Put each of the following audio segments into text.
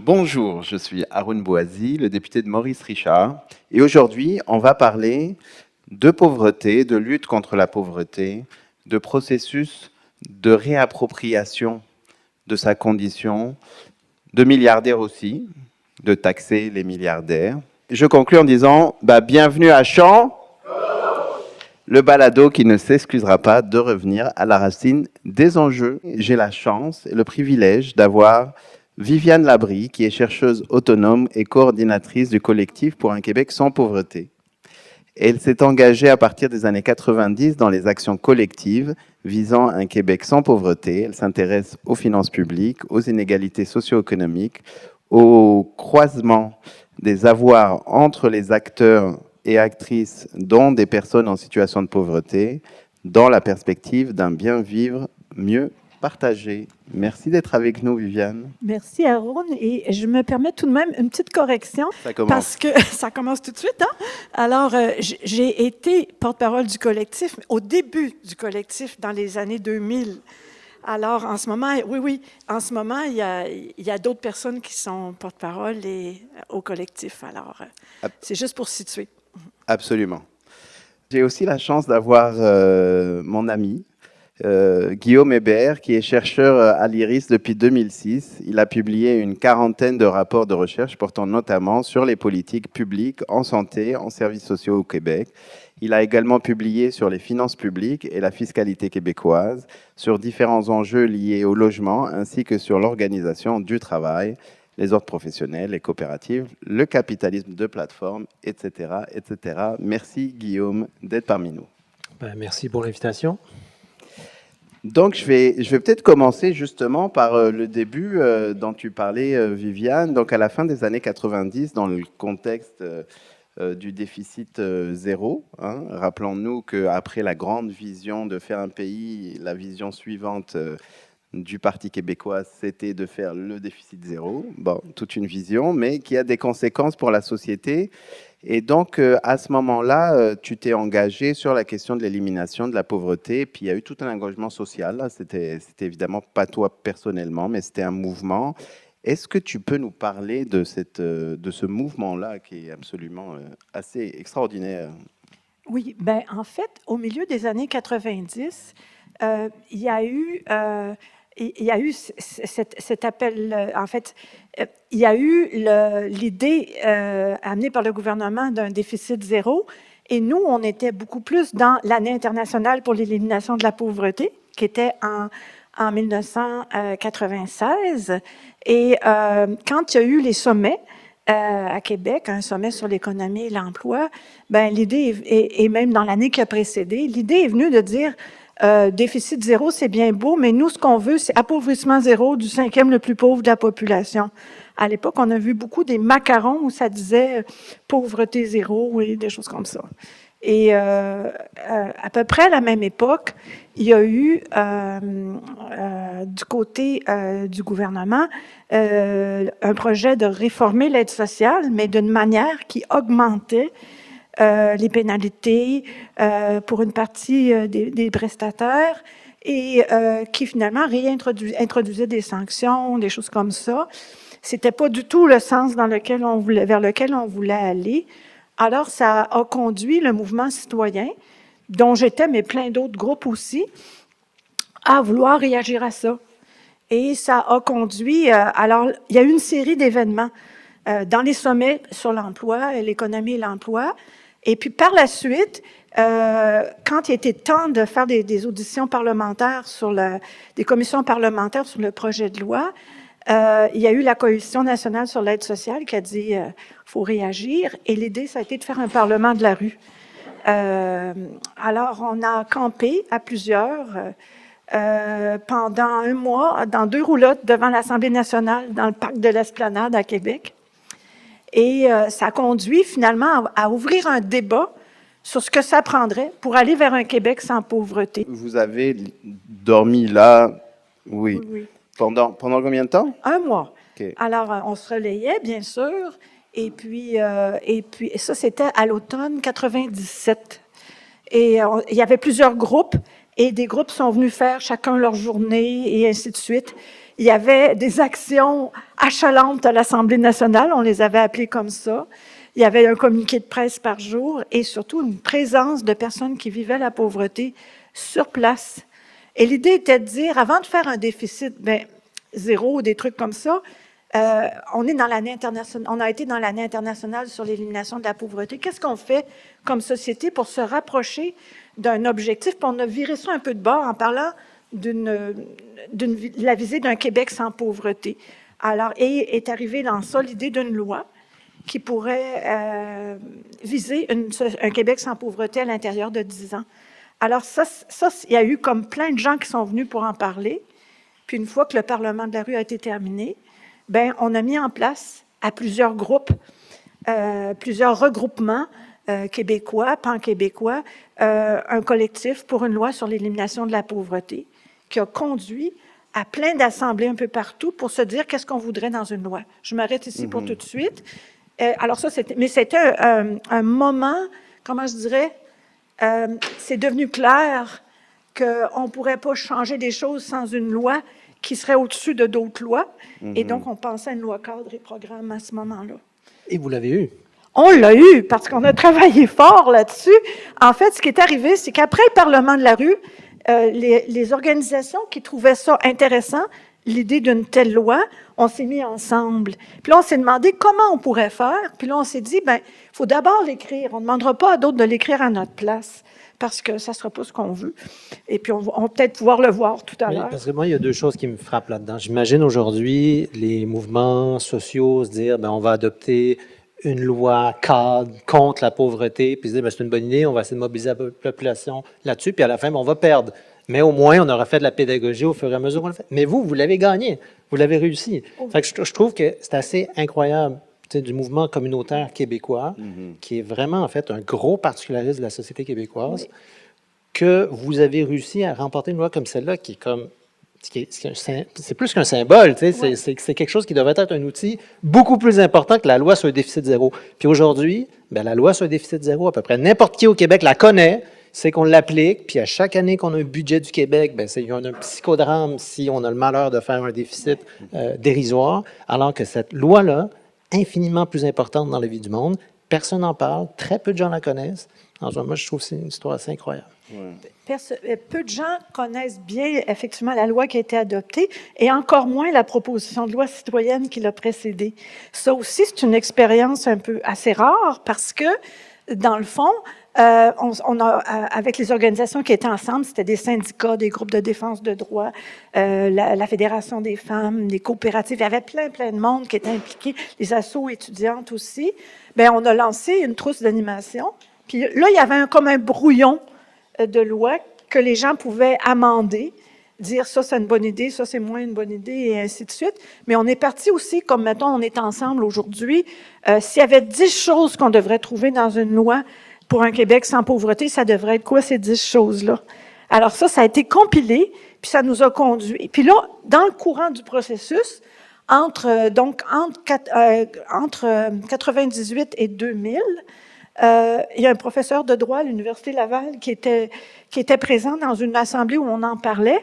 Bonjour, je suis Haroun Bouazi, le député de Maurice Richard, et aujourd'hui, on va parler de pauvreté, de lutte contre la pauvreté, de processus de réappropriation de sa condition, de milliardaires aussi, de taxer les milliardaires. Je conclue en disant, bienvenue à Champ, le balado qui ne s'excusera pas de revenir à la racine des enjeux. J'ai la chance et le privilège d'avoir Viviane Labrie, qui est chercheuse autonome et coordinatrice du collectif pour un Québec sans pauvreté. Elle s'est engagée à partir des années 90 dans les actions collectives visant un Québec sans pauvreté. Elle s'intéresse aux finances publiques, aux inégalités socio-économiques, au croisement des avoirs entre les acteurs et actrices, dont des personnes en situation de pauvreté, dans la perspective d'un bien vivre mieux partagé. Merci d'être avec nous, Viviane. Merci, Aaron. Et je me permets tout de même une petite correction. Ça commence. Parce que ça commence tout de suite, hein? Alors, j'ai été porte-parole du collectif, au début du collectif, dans les années 2000. Alors, en ce moment, oui, en ce moment, il y a d'autres personnes qui sont porte-parole au collectif. Alors, c'est juste pour situer. Absolument. J'ai aussi la chance d'avoir mon ami, Guillaume Hébert, qui est chercheur à l'IRIS depuis 2006. Il a publié une quarantaine de rapports de recherche portant notamment sur les politiques publiques en santé, en services sociaux au Québec. Il a également publié sur les finances publiques et la fiscalité québécoise, sur différents enjeux liés au logement, ainsi que sur l'organisation du travail, les ordres professionnels, les coopératives, le capitalisme de plateforme, etc., etc. Merci Guillaume d'être parmi nous. Merci pour l'invitation. Donc, je vais peut-être commencer justement par le début dont tu parlais, Viviane. Donc, à la fin des années 90, dans le contexte du déficit zéro, hein, rappelons-nous qu'après la grande vision de faire un pays, la vision suivante du Parti québécois, c'était de faire le déficit zéro. Bon, toute une vision, mais qui a des conséquences pour la société. Et donc, à ce moment-là, tu t'es engagé sur la question de l'élimination de la pauvreté, puis il y a eu tout un engagement social. Là. C'était évidemment pas toi personnellement, mais c'était un mouvement. Est-ce que tu peux nous parler de ce mouvement-là qui est absolument assez extraordinaire? Oui, ben en fait, au milieu des années 90, il y a eu cet appel, en fait, il y a eu l'idée amenée par le gouvernement d'un déficit zéro, et nous, on était beaucoup plus dans l'année internationale pour l'élimination de la pauvreté, qui était en 1996. Et quand il y a eu les sommets à Québec, un sommet sur l'économie et l'emploi, ben l'idée, et même dans l'année qui a précédé, l'idée est venue de dire déficit zéro, c'est bien beau, mais nous, ce qu'on veut, c'est appauvrissement zéro du cinquième le plus pauvre de la population. À l'époque, on a vu beaucoup des macarons où ça disait pauvreté zéro et des choses comme ça. Et à peu près à la même époque, il y a eu du côté du gouvernement un projet de réformer l'aide sociale, mais d'une manière qui augmentait les pénalités pour une partie des prestataires et qui finalement introduisait des sanctions, des choses comme ça. C'était pas du tout le sens vers lequel on voulait aller. Alors, ça a conduit le mouvement citoyen, dont j'étais, mais plein d'autres groupes aussi, à vouloir réagir à ça. Et ça a conduit, alors, il y a eu une série d'événements dans les sommets sur l'emploi, l'économie et l'emploi. Et puis, par la suite, quand il était temps de faire des auditions parlementaires des commissions parlementaires sur le projet de loi, il y a eu la Coalition nationale sur l'aide sociale qui a dit faut réagir. Et l'idée, ça a été de faire un parlement de la rue. Alors, on a campé à plusieurs pendant un mois, dans 2 roulottes devant l'Assemblée nationale, dans le parc de l'Esplanade à Québec. Et ça conduit finalement à ouvrir un débat sur ce que ça prendrait pour aller vers un Québec sans pauvreté. Vous avez dormi là, oui. Oui. Pendant combien de temps? 1 mois. Okay. Alors, on se relayait, bien sûr, et puis ça, c'était à l'automne 97. Et il y avait plusieurs groupes, et des groupes sont venus faire chacun leur journée, et ainsi de suite. Il y avait des actions achalantes à l'Assemblée nationale, on les avait appelées comme ça. Il y avait un communiqué de presse par jour et surtout une présence de personnes qui vivaient la pauvreté sur place. Et l'idée était de dire, avant de faire un déficit zéro ou des trucs comme ça, on est dans l'année internationale, on a été dans l'année internationale sur l'élimination de la pauvreté. Qu'est-ce qu'on fait comme société pour se rapprocher d'un objectif? Puis on a viré ça un peu de bord en parlant de la visée d'un Québec sans pauvreté. Alors, et est arrivée dans ça l'idée d'une loi qui pourrait viser un Québec sans pauvreté à l'intérieur de 10 ans. Alors ça, il y a eu comme plein de gens qui sont venus pour en parler. Puis une fois que le Parlement de la rue a été terminé, on a mis en place à plusieurs groupes, plusieurs regroupements québécois, pan-québécois, un collectif pour une loi sur l'élimination de la pauvreté qui a conduit à plein d'assemblées un peu partout pour se dire qu'est-ce qu'on voudrait dans une loi. Je m'arrête ici pour tout de suite. Alors ça, c'était un moment, comment je dirais, c'est devenu clair qu'on ne pourrait pas changer des choses sans une loi qui serait au-dessus de d'autres lois. Et donc, on pensait à une loi cadre et programme à ce moment-là. Et vous l'avez eu? On l'a eu parce qu'on a travaillé fort là-dessus. En fait, ce qui est arrivé, c'est qu'après le Parlement de la rue, les organisations qui trouvaient ça intéressant, l'idée d'une telle loi, on s'est mis ensemble. Puis là, on s'est demandé comment on pourrait faire. Puis là, on s'est dit, il faut d'abord l'écrire. On ne demandera pas à d'autres de l'écrire à notre place parce que ça ne sera pas ce qu'on veut. Et puis, on va peut-être pouvoir le voir tout à l'heure. Parce que moi, il y a deux choses qui me frappent là-dedans. J'imagine aujourd'hui les mouvements sociaux se dire, on va adopter une loi cadre contre la pauvreté, puis se dire, c'est une bonne idée, on va essayer de mobiliser la population là-dessus, puis à la fin, on va perdre. Mais au moins, on aura fait de la pédagogie au fur et à mesure qu'on le fait. Mais vous l'avez gagné, vous l'avez réussi. Fait que je trouve que c'est assez incroyable du mouvement communautaire québécois, qui est vraiment, en fait, un gros particularisme de la société québécoise, que vous avez réussi à remporter une loi comme celle-là, qui est comme... C'est plus qu'un symbole, c'est quelque chose qui devrait être un outil beaucoup plus important que la loi sur le déficit zéro. Puis aujourd'hui, la loi sur le déficit zéro, à peu près n'importe qui au Québec la connaît, c'est qu'on l'applique, puis à chaque année qu'on a un budget du Québec, il y a un psychodrame si on a le malheur de faire un déficit dérisoire, alors que cette loi-là, infiniment plus importante dans la vie du monde, personne n'en parle, très peu de gens la connaissent. Alors, moi, je trouve que c'est une histoire assez incroyable. Peu de gens connaissent bien, effectivement, la loi qui a été adoptée et encore moins la proposition de loi citoyenne qui l'a précédée. Ça aussi, c'est une expérience un peu assez rare parce que, dans le fond, on a, avec les organisations qui étaient ensemble, c'était des syndicats, des groupes de défense de droits, la Fédération des femmes, les coopératives, il y avait plein de monde qui était impliqué, les assos étudiantes aussi. On a lancé une trousse d'animation. Puis là, il y avait comme un brouillon de loi que les gens pouvaient amender, dire ça, c'est une bonne idée, ça, c'est moins une bonne idée, et ainsi de suite. Mais on est parti aussi, comme mettons, on est ensemble aujourd'hui, s'il y avait 10 choses qu'on devrait trouver dans une loi pour un Québec sans pauvreté, ça devrait être quoi, ces 10 choses-là? Alors ça a été compilé, puis ça nous a conduit. Puis là, dans le courant du processus, entre 98 et 2000, il y a un professeur de droit à l'Université Laval qui était présent dans une assemblée où on en parlait.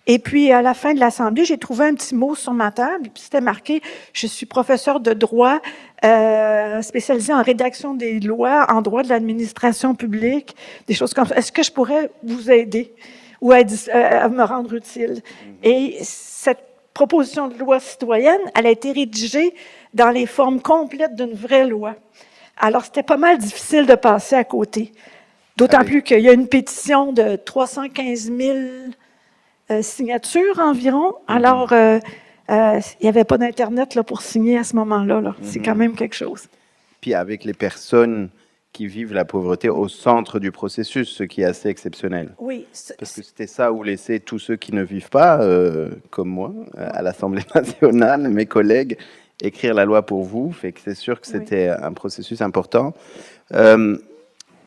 Et puis, à la fin de l'assemblée, j'ai trouvé un petit mot sur ma table, puis c'était marqué « Je suis professeur de droit spécialisé en rédaction des lois, en droit de l'administration publique, des choses comme ça. Est-ce que je pourrais vous aider ou à me rendre utile? » Et cette proposition de loi citoyenne, elle a été rédigée dans les formes complètes d'une vraie loi. Alors, c'était pas mal difficile de passer à côté. D'autant plus qu'il y a une pétition de 315 000 signatures environ. Alors, il n'y avait pas d'Internet pour signer à ce moment-là. Là. C'est quand même quelque chose. Puis avec les personnes qui vivent la pauvreté au centre du processus, ce qui est assez exceptionnel. Oui. Parce que c'était ça où laisser tous ceux qui ne vivent pas, comme moi, à l'Assemblée nationale, mes collègues, écrire la loi pour vous, fait que c'est sûr que c'était un processus important.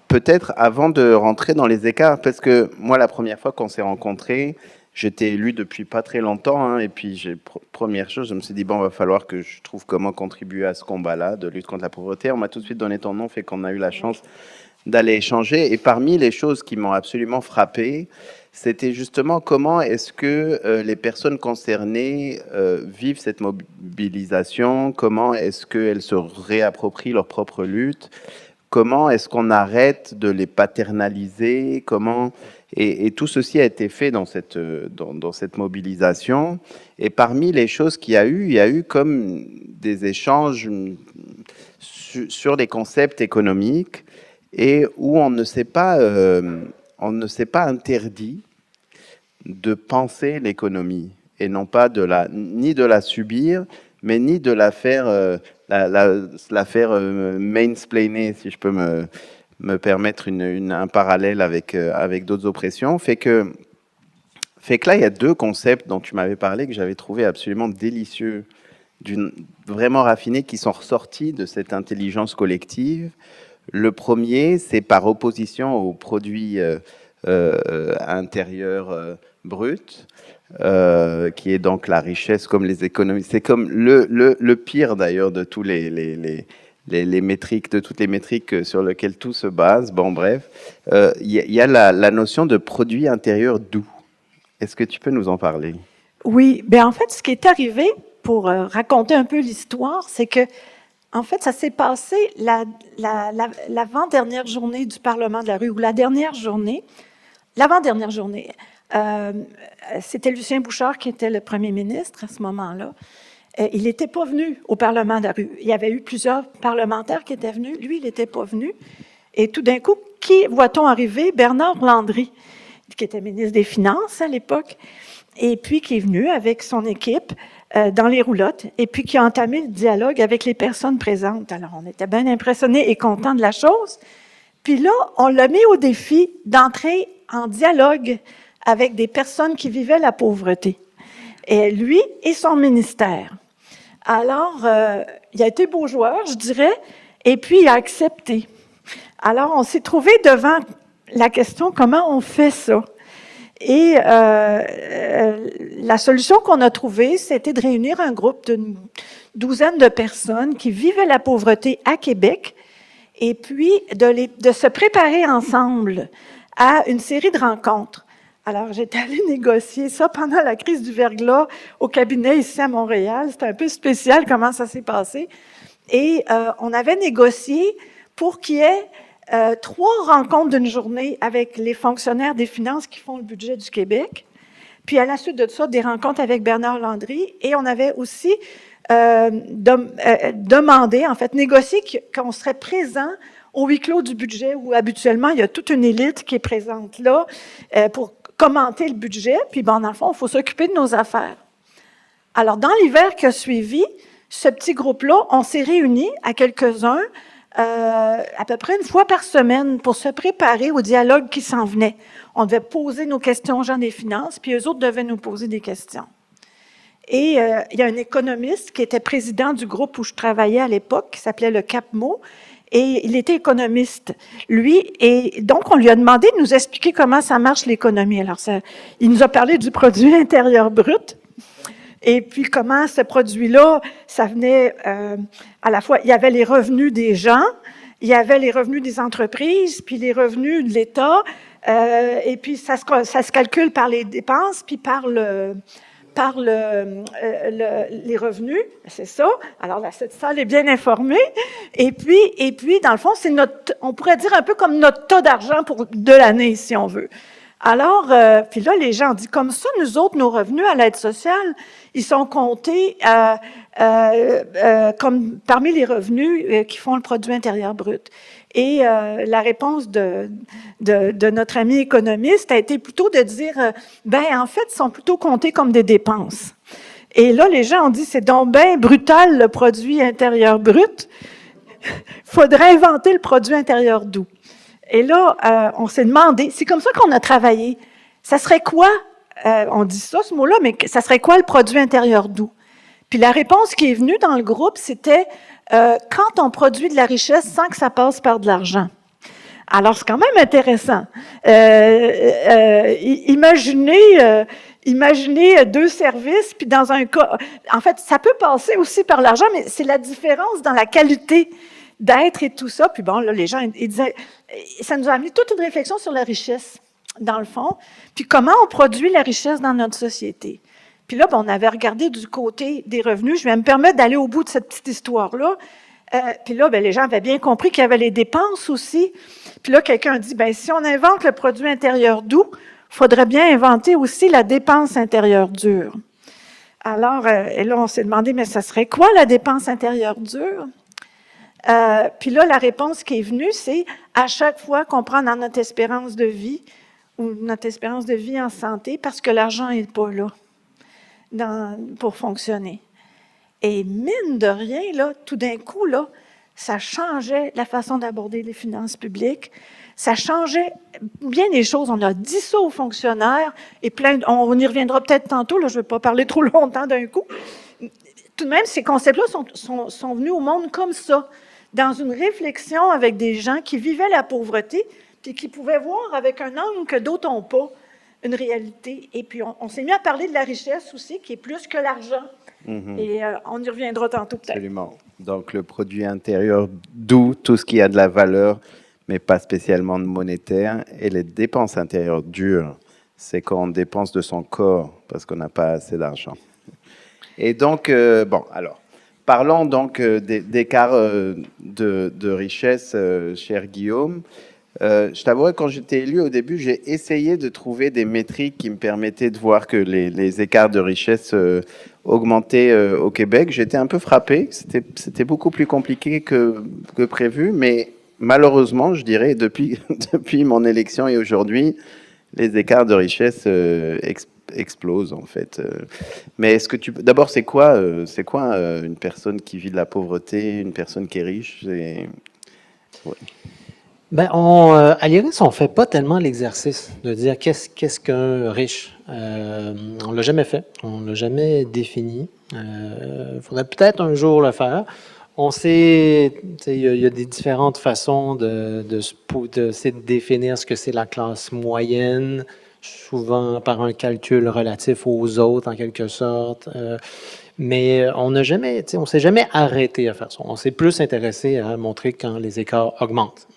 Peut-être avant de rentrer dans les écarts, parce que moi, la première fois qu'on s'est rencontrés, j'étais élu depuis pas très longtemps, et puis première chose, je me suis dit, va falloir que je trouve comment contribuer à ce combat-là de lutte contre la pauvreté. On m'a tout de suite donné ton nom, fait qu'on a eu la chance d'aller échanger. Et parmi les choses qui m'ont absolument frappé, c'était justement comment est-ce que les personnes concernées vivent cette mobilisation, comment est-ce qu'elles se réapproprient leur propre lutte, comment est-ce qu'on arrête de les paternaliser, comment... Et tout ceci a été fait dans cette mobilisation. Et parmi les choses qu'il y a eu comme des échanges sur des concepts économiques et où on ne s'est pas interdit de penser l'économie et non pas ni de la subir, mais ni de la faire mansplainer, si je peux me permettre un parallèle avec d'autres oppressions, fait que là, il y a deux concepts dont tu m'avais parlé que j'avais trouvé absolument délicieux, vraiment raffinés, qui sont ressortis de cette intelligence collective. Le premier, c'est par opposition au produit intérieur brut, qui est donc la richesse comme les économies. C'est comme le pire d'ailleurs de tous les métriques, de toutes les métriques sur lesquelles tout se base. Bon, bref, il y a la notion de produit intérieur doux. Est-ce que tu peux nous en parler? Oui, bien en fait, ce qui est arrivé, pour raconter un peu l'histoire, c'est que, en fait, ça s'est passé l'avant-dernière journée du Parlement de la rue, ou la dernière journée, l'avant-dernière journée. C'était Lucien Bouchard qui était le premier ministre à ce moment-là. Il n'était pas venu au Parlement de la rue. Il y avait eu plusieurs parlementaires qui étaient venus. Lui, il n'était pas venu. Et tout d'un coup, qui voit-on arriver? Bernard Landry, qui était ministre des Finances à l'époque, et puis qui est venu avec son équipe dans les roulottes, et puis qui a entamé le dialogue avec les personnes présentes. Alors, on était bien impressionnés et contents de la chose. Puis là, on l'a mis au défi d'entrer en dialogue avec des personnes qui vivaient la pauvreté. Et lui et son ministère. Alors, il a été beau joueur, je dirais, et puis il a accepté. Alors, on s'est trouvé devant la question, comment on fait ça? Et la solution qu'on a trouvée, c'était de réunir un groupe d'une douzaine de personnes qui vivaient la pauvreté à Québec, et puis de se préparer ensemble à une série de rencontres. Alors, j'étais allée négocier ça pendant la crise du verglas au cabinet ici à Montréal. C'était un peu spécial comment ça s'est passé. Et on avait négocié pour qu'il y ait 3 rencontres d'une journée avec les fonctionnaires des finances qui font le budget du Québec. Puis à la suite de ça, des rencontres avec Bernard Landry. Et on avait aussi demandé, en fait, négocié qu'on serait présent au huis clos du budget, où habituellement, il y a toute une élite qui est présente là pour commenter le budget. Puis, bon, dans le fond, il faut s'occuper de nos affaires. Alors, dans l'hiver qui a suivi, ce petit groupe-là, on s'est réunis à quelques-uns à peu près une fois par semaine pour se préparer au dialogue qui s'en venait. On devait poser nos questions aux gens des finances, puis eux autres devaient nous poser des questions. Et il y a un économiste qui était président du groupe où je travaillais à l'époque, qui s'appelait le CAPMO, et il était économiste, lui, et donc on lui a demandé de nous expliquer comment ça marche l'économie. Alors, il nous a parlé du produit intérieur brut, et puis comment ce produit-là, ça venait à la fois, il y avait les revenus des gens, il y avait les revenus des entreprises, puis les revenus de l'État, et puis ça se calcule par les dépenses, puis par les revenus, c'est ça. Alors, cette salle est bien informée. Et puis, dans le fond, c'est on pourrait dire un peu comme notre taux d'argent de l'année, si on veut. Alors, puis là, les gens ont dit, comme ça, nous autres, nos revenus à l'aide sociale, ils sont comptés comme parmi les revenus qui font le produit intérieur brut. Et la réponse de notre ami économiste a été plutôt de dire, en fait, ils sont plutôt comptés comme des dépenses. Et là, les gens ont dit, c'est donc bien brutal, le produit intérieur brut. Il faudrait inventer le produit intérieur doux. Et là, on s'est demandé, c'est comme ça qu'on a travaillé. Ça serait quoi, on dit ça, ce mot-là, mais ça serait quoi le produit intérieur doux? Puis la réponse qui est venue dans le groupe, c'était quand on produit de la richesse sans que ça passe par de l'argent. Alors, c'est quand même intéressant. Imaginez 2 services, puis dans un cas, en fait, ça peut passer aussi par l'argent, mais c'est la différence dans la qualité d'être et tout ça. Puis bon, là, les gens, ils disaient, ça nous a amené toute une réflexion sur la richesse. dans le fond, puis comment on produit la richesse dans notre société. Puis là, on avait regardé du côté des revenus. Je vais me permettre d'aller au bout de cette petite histoire-là. Puis là, les gens avaient bien compris qu'il y avait les dépenses aussi. Puis là, quelqu'un dit, si on invente le produit intérieur doux, il faudrait bien inventer aussi la dépense intérieure dure. Alors, et là, on s'est demandé, mais ça serait quoi la dépense intérieure dure? Puis là, la réponse qui est venue, c'est à chaque fois qu'on prend dans notre espérance de vie, ou notre espérance de vie en santé, parce que l'argent n'est pas là pour fonctionner. Et mine de rien, là, tout d'un coup, là, ça changeait la façon d'aborder les finances publiques. Ça changeait bien des choses. On a dit ça aux fonctionnaires et on y reviendra peut-être tantôt, là, je ne vais pas parler trop longtemps d'un coup. Tout de même, ces concepts-là sont venus au monde comme ça, dans une réflexion avec des gens qui vivaient la pauvreté puis qui pouvaient voir avec un angle que d'autres n'ont pas une réalité. Et puis, on s'est mis à parler de la richesse aussi, qui est plus que l'argent. Et on y reviendra tantôt peut-être. Absolument. Donc, le produit intérieur, d'où tout ce qui a de la valeur, mais pas spécialement de monétaire. Et les dépenses intérieures dures, c'est quand on dépense de son corps parce qu'on n'a pas assez d'argent. Et donc, alors, parlons donc d'écart de richesse, cher Guillaume. Je t'avoue, quand j'étais élu au début, j'ai essayé de trouver des métriques qui me permettaient de voir que les écarts de richesse augmentaient au Québec. J'étais un peu frappé. C'était beaucoup plus compliqué que prévu, mais malheureusement, je dirais, depuis mon élection et aujourd'hui, les écarts de richesse explosent en fait. Mais est-ce que d'abord, c'est quoi une personne qui vit de la pauvreté, une personne qui est riche? Ouais. À l'IRIS, on fait pas tellement l'exercice de dire qu'est-ce qu'un riche. On l'a jamais fait, on l'a jamais défini. Il faudrait peut-être un jour le faire. On sait, il y a des différentes façons de définir ce que c'est la classe moyenne, souvent par un calcul relatif aux autres en quelque sorte. Mais on s'est jamais arrêté à faire ça. On s'est plus intéressé à montrer quand les écarts augmentent,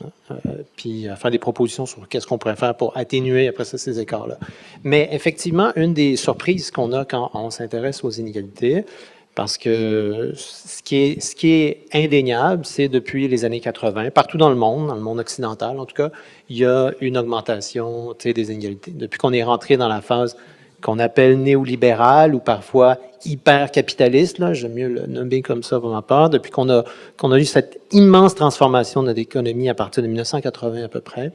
puis à faire des propositions sur qu'est-ce qu'on pourrait faire pour atténuer après ça ces écarts-là. Mais effectivement, une des surprises qu'on a quand on s'intéresse aux inégalités, parce que ce qui est indéniable, c'est depuis les années 80, partout dans le monde occidental en tout cas, il y a une augmentation des inégalités. Depuis qu'on est rentré dans la phase qu'on appelle néolibérale ou parfois hyper-capitaliste, là, j'aime mieux le nommer comme ça pour ma part, depuis qu'on a eu cette immense transformation de notre économie à partir de 1980 à peu près,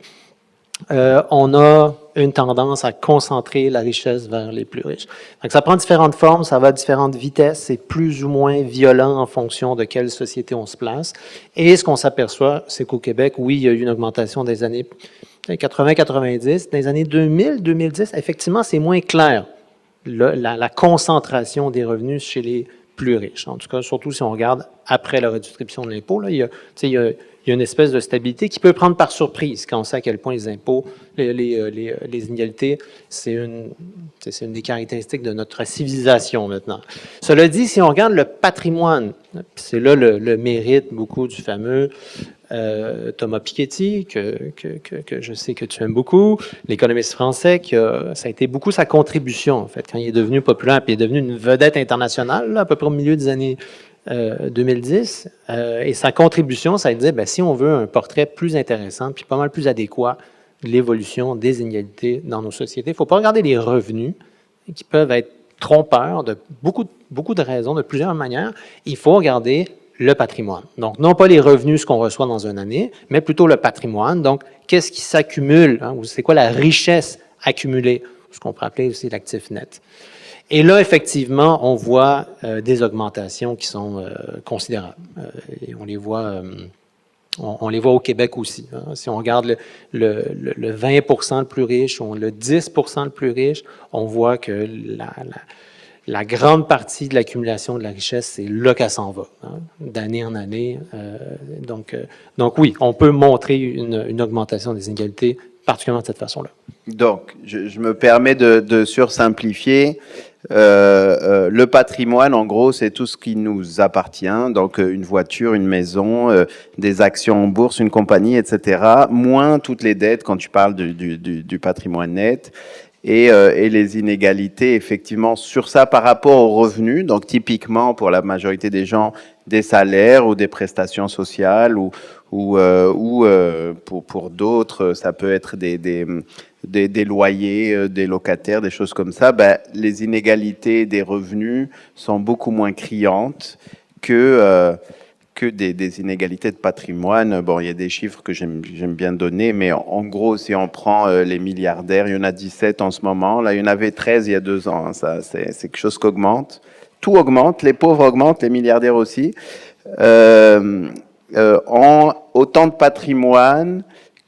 on a une tendance à concentrer la richesse vers les plus riches. Donc, ça prend différentes formes, ça va à différentes vitesses, c'est plus ou moins violent en fonction de quelle société on se place. Et ce qu'on s'aperçoit, c'est qu'au Québec, oui, il y a eu une augmentation des années 80-90. Dans les années 2000-2010, effectivement, c'est moins clair, la concentration des revenus chez les plus riches. En tout cas, surtout si on regarde après la redistribution de l'impôt, là, il y a une espèce de stabilité qui peut prendre par surprise quand on sait à quel point les impôts, les inégalités, c'est une des caractéristiques de notre civilisation maintenant. Cela dit, si on regarde le patrimoine, c'est là le mérite beaucoup du fameux Thomas Piketty, que je sais que tu aimes beaucoup, l'économiste français, ça a été beaucoup sa contribution, en fait, quand il est devenu populaire, puis il est devenu une vedette internationale, là, à peu près au milieu des années 2010, et sa contribution, ça disait, si on veut un portrait plus intéressant, puis pas mal plus adéquat de l'évolution des inégalités dans nos sociétés, il ne faut pas regarder les revenus, qui peuvent être trompeurs de beaucoup de raisons, de plusieurs manières. Il faut regarder le patrimoine. Donc, non pas les revenus, ce qu'on reçoit dans une année, mais plutôt le patrimoine. Donc, qu'est-ce qui s'accumule, ou c'est quoi la richesse accumulée, ce qu'on pourrait appeler aussi l'actif net. Et là, effectivement, on voit des augmentations qui sont considérables. Et on les voit au Québec aussi. Hein. Si on regarde le 20% le plus riche ou le 10% le plus riche, on voit que la grande partie de l'accumulation de la richesse, c'est là qu'elle s'en va, hein, d'année en année. Donc oui, on peut montrer une augmentation des inégalités, particulièrement de cette façon-là. Donc, je me permets de sursimplifier. Le patrimoine, en gros, c'est tout ce qui nous appartient, donc une voiture, une maison, des actions en bourse, une compagnie, etc., moins toutes les dettes quand tu parles du patrimoine net. Et les inégalités, effectivement, sur ça par rapport aux revenus, donc typiquement pour la majorité des gens, des salaires ou des prestations sociales, ou pour d'autres, ça peut être des loyers, des locataires, des choses comme ça. Ben, les inégalités des revenus sont beaucoup moins criantes que des inégalités de patrimoine. Bon, il y a des chiffres que j'aime bien donner, mais en gros, si on prend les milliardaires, il y en a 17 en ce moment. Là, il y en avait 13 il y a 2 ans. Hein. Ça, c'est quelque chose qui augmente. Tout augmente, les pauvres augmentent, les milliardaires aussi. Ont autant de patrimoine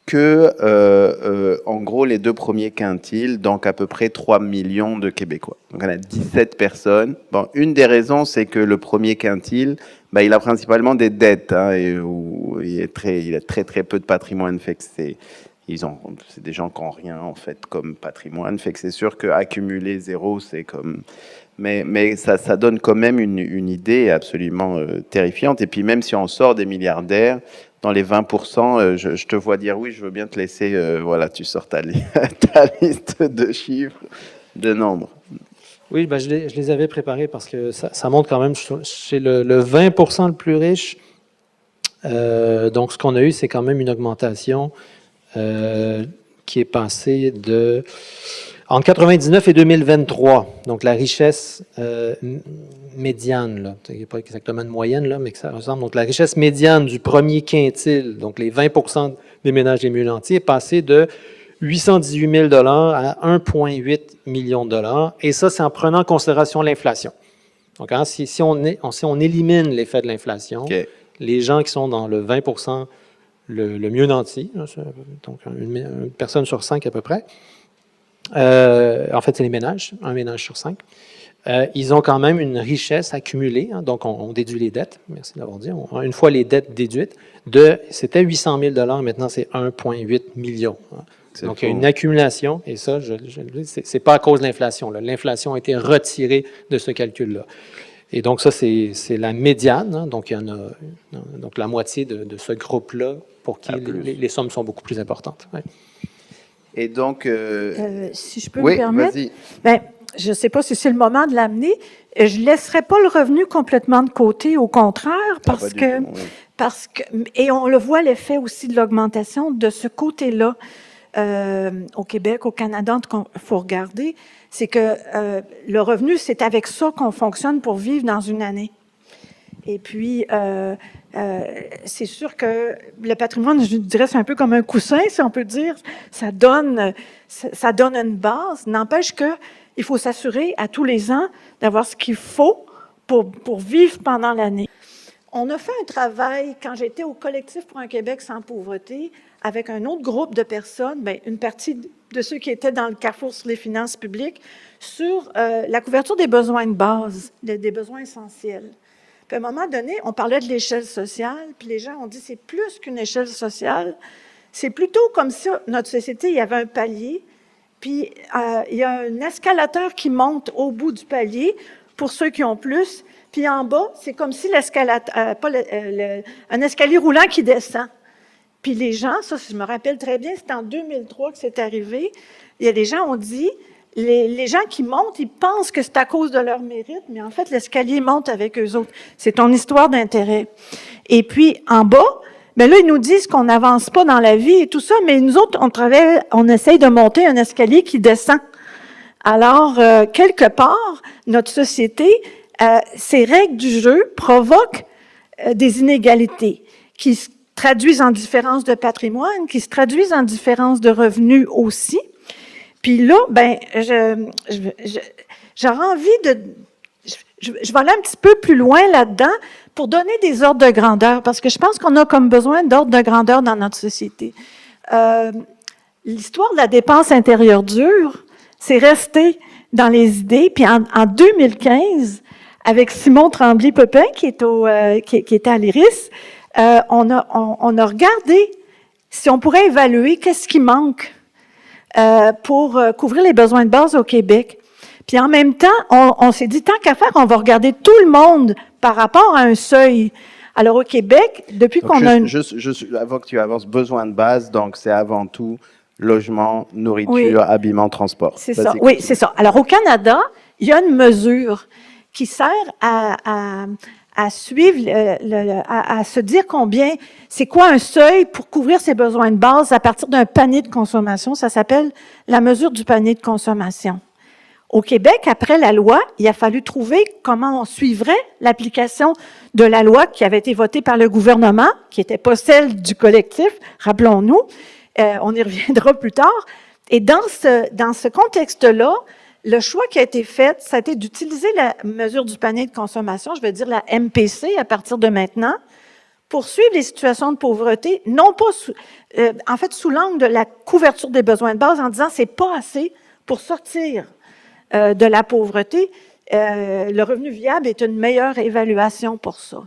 que, en gros, les 2 premiers quintiles, donc à peu près 3 millions de Québécois. Donc on a 17 personnes. Bon, une des raisons, c'est que le premier quintile, ben, il a principalement des dettes, hein, il a très peu de patrimoine, fait que c'est des gens qui n'ont rien en fait comme patrimoine, fait que c'est sûr qu'accumuler 0, c'est comme... Mais ça donne quand même une idée absolument terrifiante. Et puis même si on sort des milliardaires, dans les 20%, je te vois dire oui, je veux bien te laisser, voilà, tu sors ta liste de chiffres, de nombres. Oui, ben je les avais préparés parce que ça montre quand même chez le 20% le plus riche. Donc, ce qu'on a eu, c'est quand même une augmentation qui est passée de... En 99 et 2023, donc la richesse médiane, là, il n'y a pas exactement de moyenne, là, mais que ça ressemble. Donc, la richesse médiane du premier quintile, donc les 20% des ménages les mieux nantis, est passée de 818 000 $ à 1,8 million de dollars. Et ça, c'est en prenant en considération l'inflation. Donc, hein, si on élimine l'effet de l'inflation, okay, les gens qui sont dans le 20% le mieux nanti, donc une personne sur 5 à peu près, en fait, c'est les ménages, un ménage sur 5. Ils ont quand même une richesse accumulée, hein, donc on déduit les dettes, merci de l'avoir dit, une fois les dettes déduites, c'était 800 000 $, maintenant c'est 1,8 million. Hein. Donc, il y a une accumulation, et ça, c'est pas à cause de l'inflation. L'inflation a été retirée de ce calcul-là. Et donc, ça, c'est la médiane. Hein, donc, il y en a donc la moitié de ce groupe-là pour qui les sommes sont beaucoup plus importantes. Ouais. Et donc... si je peux me permettre, vas-y. Ben, je ne sais pas si c'est le moment de l'amener. Je ne laisserai pas le revenu complètement de côté, au contraire, parce que, et on le voit, l'effet aussi de l'augmentation de ce côté-là. Au Québec, au Canada, il faut regarder, c'est que le revenu, c'est avec ça qu'on fonctionne pour vivre dans une année. Et puis, c'est sûr que le patrimoine, je dirais, c'est un peu comme un coussin, si on peut dire. Ça donne une base. N'empêche qu'il faut s'assurer à tous les ans d'avoir ce qu'il faut pour vivre pendant l'année. On a fait un travail, quand j'étais au Collectif pour un Québec sans pauvreté, avec un autre groupe de personnes, bien, une partie de ceux qui étaient dans le carrefour sur les finances publiques, sur la couverture des besoins de base, des besoins essentiels. Puis à un moment donné, on parlait de l'échelle sociale, puis les gens ont dit c'est plus qu'une échelle sociale, c'est plutôt comme si notre société, il y avait un palier, puis il y a un escalateur qui monte au bout du palier pour ceux qui ont plus, puis en bas, c'est comme si un escalier roulant qui descend. Puis les gens, ça, je me rappelle très bien, c'était en 2003 que c'est arrivé, il y a des gens qui ont dit, les gens qui montent, ils pensent que c'est à cause de leur mérite, mais en fait, l'escalier monte avec eux autres. C'est ton histoire d'intérêt. Et puis, en bas, bien là, ils nous disent qu'on n'avance pas dans la vie et tout ça, mais nous autres, on essaye de monter un escalier qui descend. Alors, quelque part, notre société, ces règles du jeu provoquent des inégalités qui se traduisent en différence de patrimoine, qui se traduisent en différence de revenus aussi. Puis là, ben, j'aurais envie de... Je vais aller un petit peu plus loin là-dedans pour donner des ordres de grandeur, parce que je pense qu'on a comme besoin d'ordres de grandeur dans notre société. L'histoire de la dépense intérieure dure, c'est resté dans les idées. Puis en 2015, avec Simon Tremblay-Pepin, qui était à l'IRIS, on a regardé si on pourrait évaluer qu'est-ce qui manque pour couvrir les besoins de base au Québec. Puis en même temps, on s'est dit, tant qu'à faire, on va regarder tout le monde par rapport à un seuil. Alors au Québec, depuis Donc, qu'on a une... avant que tu avances, besoin de base, donc c'est avant tout logement, nourriture, Oui. habillement, transport. C'est Vas-y, ça, oui, continue. c'est ça. Alors, au Canada, il y a une mesure qui sert à suivre, à se dire combien, c'est quoi un seuil pour couvrir ses besoins de base à partir d'un panier de consommation. Ça s'appelle la mesure du panier de consommation. Au Québec, après la loi, il a fallu trouver comment on suivrait l'application de la loi qui avait été votée par le gouvernement, qui n'était pas celle du collectif, rappelons-nous. On y reviendra plus tard. Et dans ce contexte-là, le choix qui a été fait, ça a été d'utiliser la mesure du panier de consommation, je vais dire la MPC à partir de maintenant, pour suivre les situations de pauvreté, non pas sous l'angle de la couverture des besoins de base, en disant c'est pas assez pour sortir de la pauvreté. Le revenu viable est une meilleure évaluation pour ça.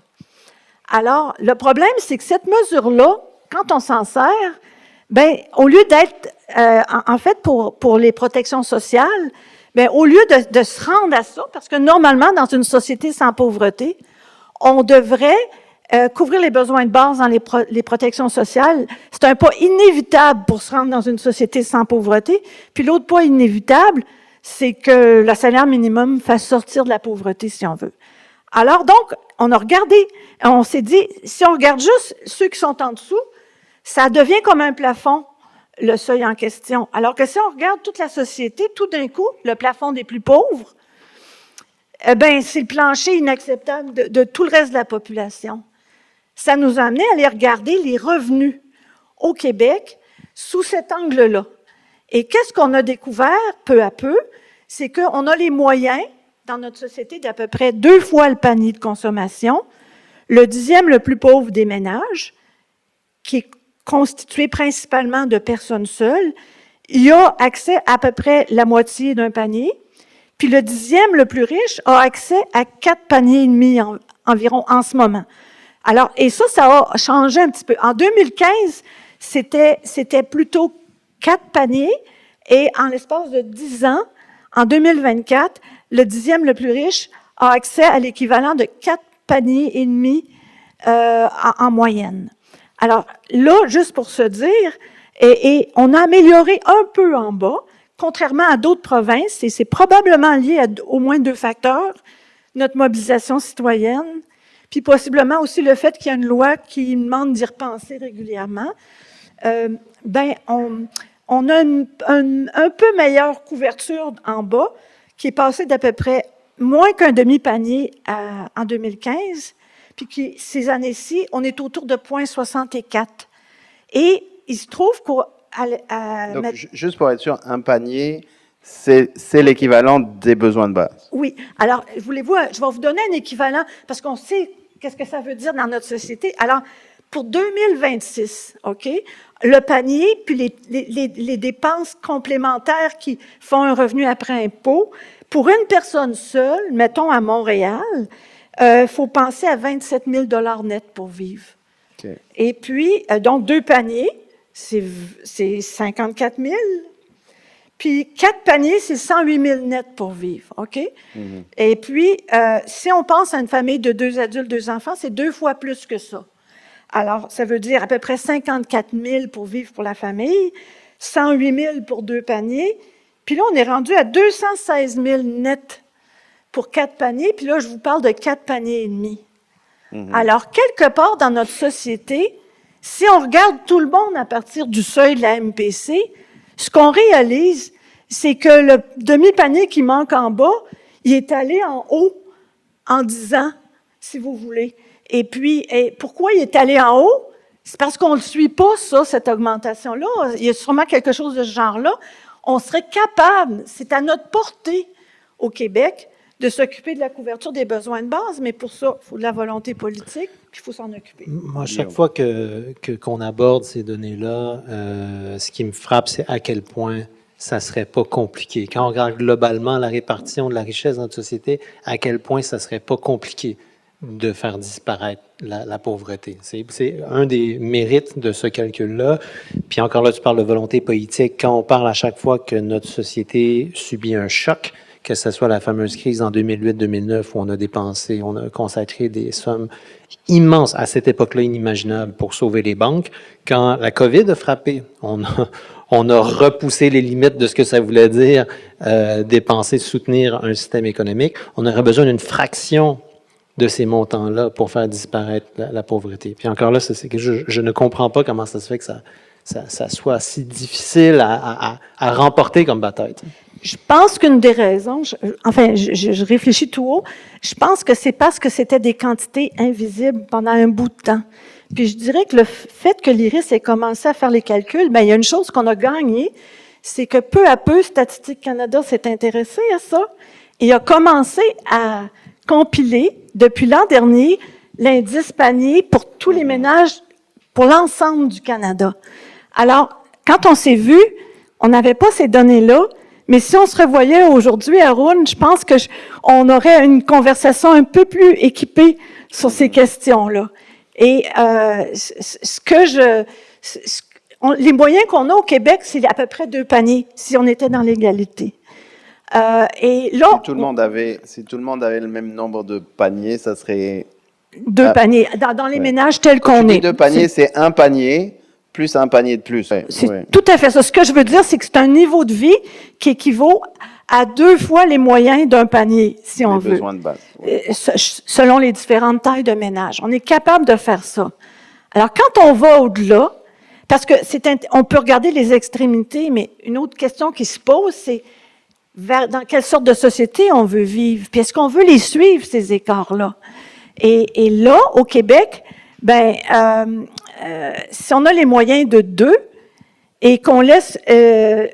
Alors, le problème, c'est que cette mesure-là, quand on s'en sert, ben, au lieu d'être, en fait, pour les protections sociales, ben, au lieu de se rendre à ça, parce que normalement, dans une société sans pauvreté, on devrait couvrir les besoins de base dans les protections sociales. C'est un pas inévitable pour se rendre dans une société sans pauvreté. Puis l'autre pas inévitable, c'est que le salaire minimum fasse sortir de la pauvreté, si on veut. Alors donc, on a regardé, on s'est dit, si on regarde juste ceux qui sont en dessous, ça devient comme un plafond, le seuil en question. Alors que si on regarde toute la société, tout d'un coup, le plafond des plus pauvres, eh bien, c'est le plancher inacceptable de tout le reste de la population. Ça nous a amené à aller regarder les revenus au Québec sous cet angle-là. Et qu'est-ce qu'on a découvert peu à peu? C'est qu'on a les moyens dans notre société d'à peu près 2 fois le panier de consommation, le 10e le plus pauvre des ménages, qui est constitué principalement de personnes seules, il y a accès à peu près la moitié d'un panier, puis le 10e le plus riche a accès à 4 paniers et demi environ en ce moment. Alors, et ça a changé un petit peu. En 2015, c'était plutôt 4 paniers, et en l'espace de 10 ans, en 2024, le 10e le plus riche a accès à l'équivalent de 4 paniers et demi en moyenne. Alors là, juste pour se dire, et on a amélioré un peu en bas, contrairement à d'autres provinces, et c'est probablement lié à au moins 2 facteurs, notre mobilisation citoyenne, puis possiblement aussi le fait qu'il y a une loi qui demande d'y repenser régulièrement. On a un peu meilleure couverture en bas, qui est passée d'à peu près moins qu'un demi-panier en 2015, puis qui, ces années-ci, on est autour de 0,64. Et il se trouve qu'au... Donc, juste pour être sûr, un panier, c'est l'équivalent des besoins de base. Oui. Alors, voulez-vous, je vais vous donner un équivalent, parce qu'on sait qu'est-ce que ça veut dire dans notre société. Alors, pour 2026, OK, le panier, puis les dépenses complémentaires qui font un revenu après impôt, pour une personne seule, mettons à Montréal, il faut penser à 27 000 $ net pour vivre. Okay. Et puis, donc, 2 paniers, c'est 54 000. Puis, 4 paniers, c'est 108 000 net pour vivre, OK? Mm-hmm. Et puis, si on pense à une famille de 2 adultes, 2 enfants, c'est 2 fois plus que ça. Alors, ça veut dire à peu près 54 000 pour vivre pour la famille, 108 000 pour 2 paniers. Puis là, on est rendu à 216 000 net pour 4 paniers. Puis là, je vous parle de 4 paniers et demi. Mm-hmm. Alors, quelque part dans notre société, si on regarde tout le monde à partir du seuil de la MPC, ce qu'on réalise, c'est que le demi-panier qui manque en bas, il est allé en haut en 10 ans, si vous voulez. Et puis, pourquoi il est allé en haut? C'est parce qu'on ne le suit pas, ça, cette augmentation-là. Il y a sûrement quelque chose de ce genre-là. On serait capable, c'est à notre portée au Québec, de s'occuper de la couverture des besoins de base, mais pour ça, il faut de la volonté politique, puis il faut s'en occuper. Moi, chaque fois qu'on aborde ces données-là, ce qui me frappe, c'est à quel point ça ne serait pas compliqué. Quand on regarde globalement la répartition de la richesse dans notre société, à quel point ça ne serait pas compliqué de faire disparaître la pauvreté. C'est un des mérites de ce calcul-là. Puis encore là, tu parles de volonté politique. Quand on parle à chaque fois que notre société subit un choc, que ce soit la fameuse crise en 2008-2009 où on a consacré des sommes immenses, à cette époque-là inimaginables, pour sauver les banques. Quand la COVID a frappé, on a repoussé les limites de ce que ça voulait dire dépenser, soutenir un système économique. On aurait besoin d'une fraction de ces montants-là pour faire disparaître la pauvreté. Puis encore là, c'est que je ne comprends pas comment ça se fait que ça soit si difficile à remporter comme bataille. Je pense qu'une des raisons, je réfléchis tout haut, je pense que c'est parce que c'était des quantités invisibles pendant un bout de temps. Puis je dirais que le fait que l'IRIS ait commencé à faire les calculs, bien, il y a une chose qu'on a gagnée, c'est que peu à peu, Statistique Canada s'est intéressé à ça et a commencé à compiler, depuis l'an dernier, l'indice panier pour tous les ménages, pour l'ensemble du Canada. Alors, quand on s'est vu, on n'avait pas ces données-là, mais si on se revoyait aujourd'hui, Arun, je pense que on aurait une conversation un peu plus équipée sur ces questions-là. Et les moyens qu'on a au Québec, c'est à peu près 2 paniers, si on était dans l'égalité. Et là, si tout le monde avait le même nombre de paniers, ça serait 2 paniers dans les ménages tels qu'on est. 2 paniers, c'est un panier plus un panier de plus. C'est tout à fait ça. Ce que je veux dire, c'est que c'est un niveau de vie qui équivaut à 2 fois les moyens d'un panier, si on veut. Besoins de base. Selon les différentes tailles de ménage. On est capable de faire ça. Alors, quand on va au-delà, parce que on peut regarder les extrémités, mais une autre question qui se pose, c'est dans quelle sorte de société on veut vivre? Puis est-ce qu'on veut les suivre, ces écarts-là? Et là, au Québec, si on a les moyens de 2 et qu'on laisse,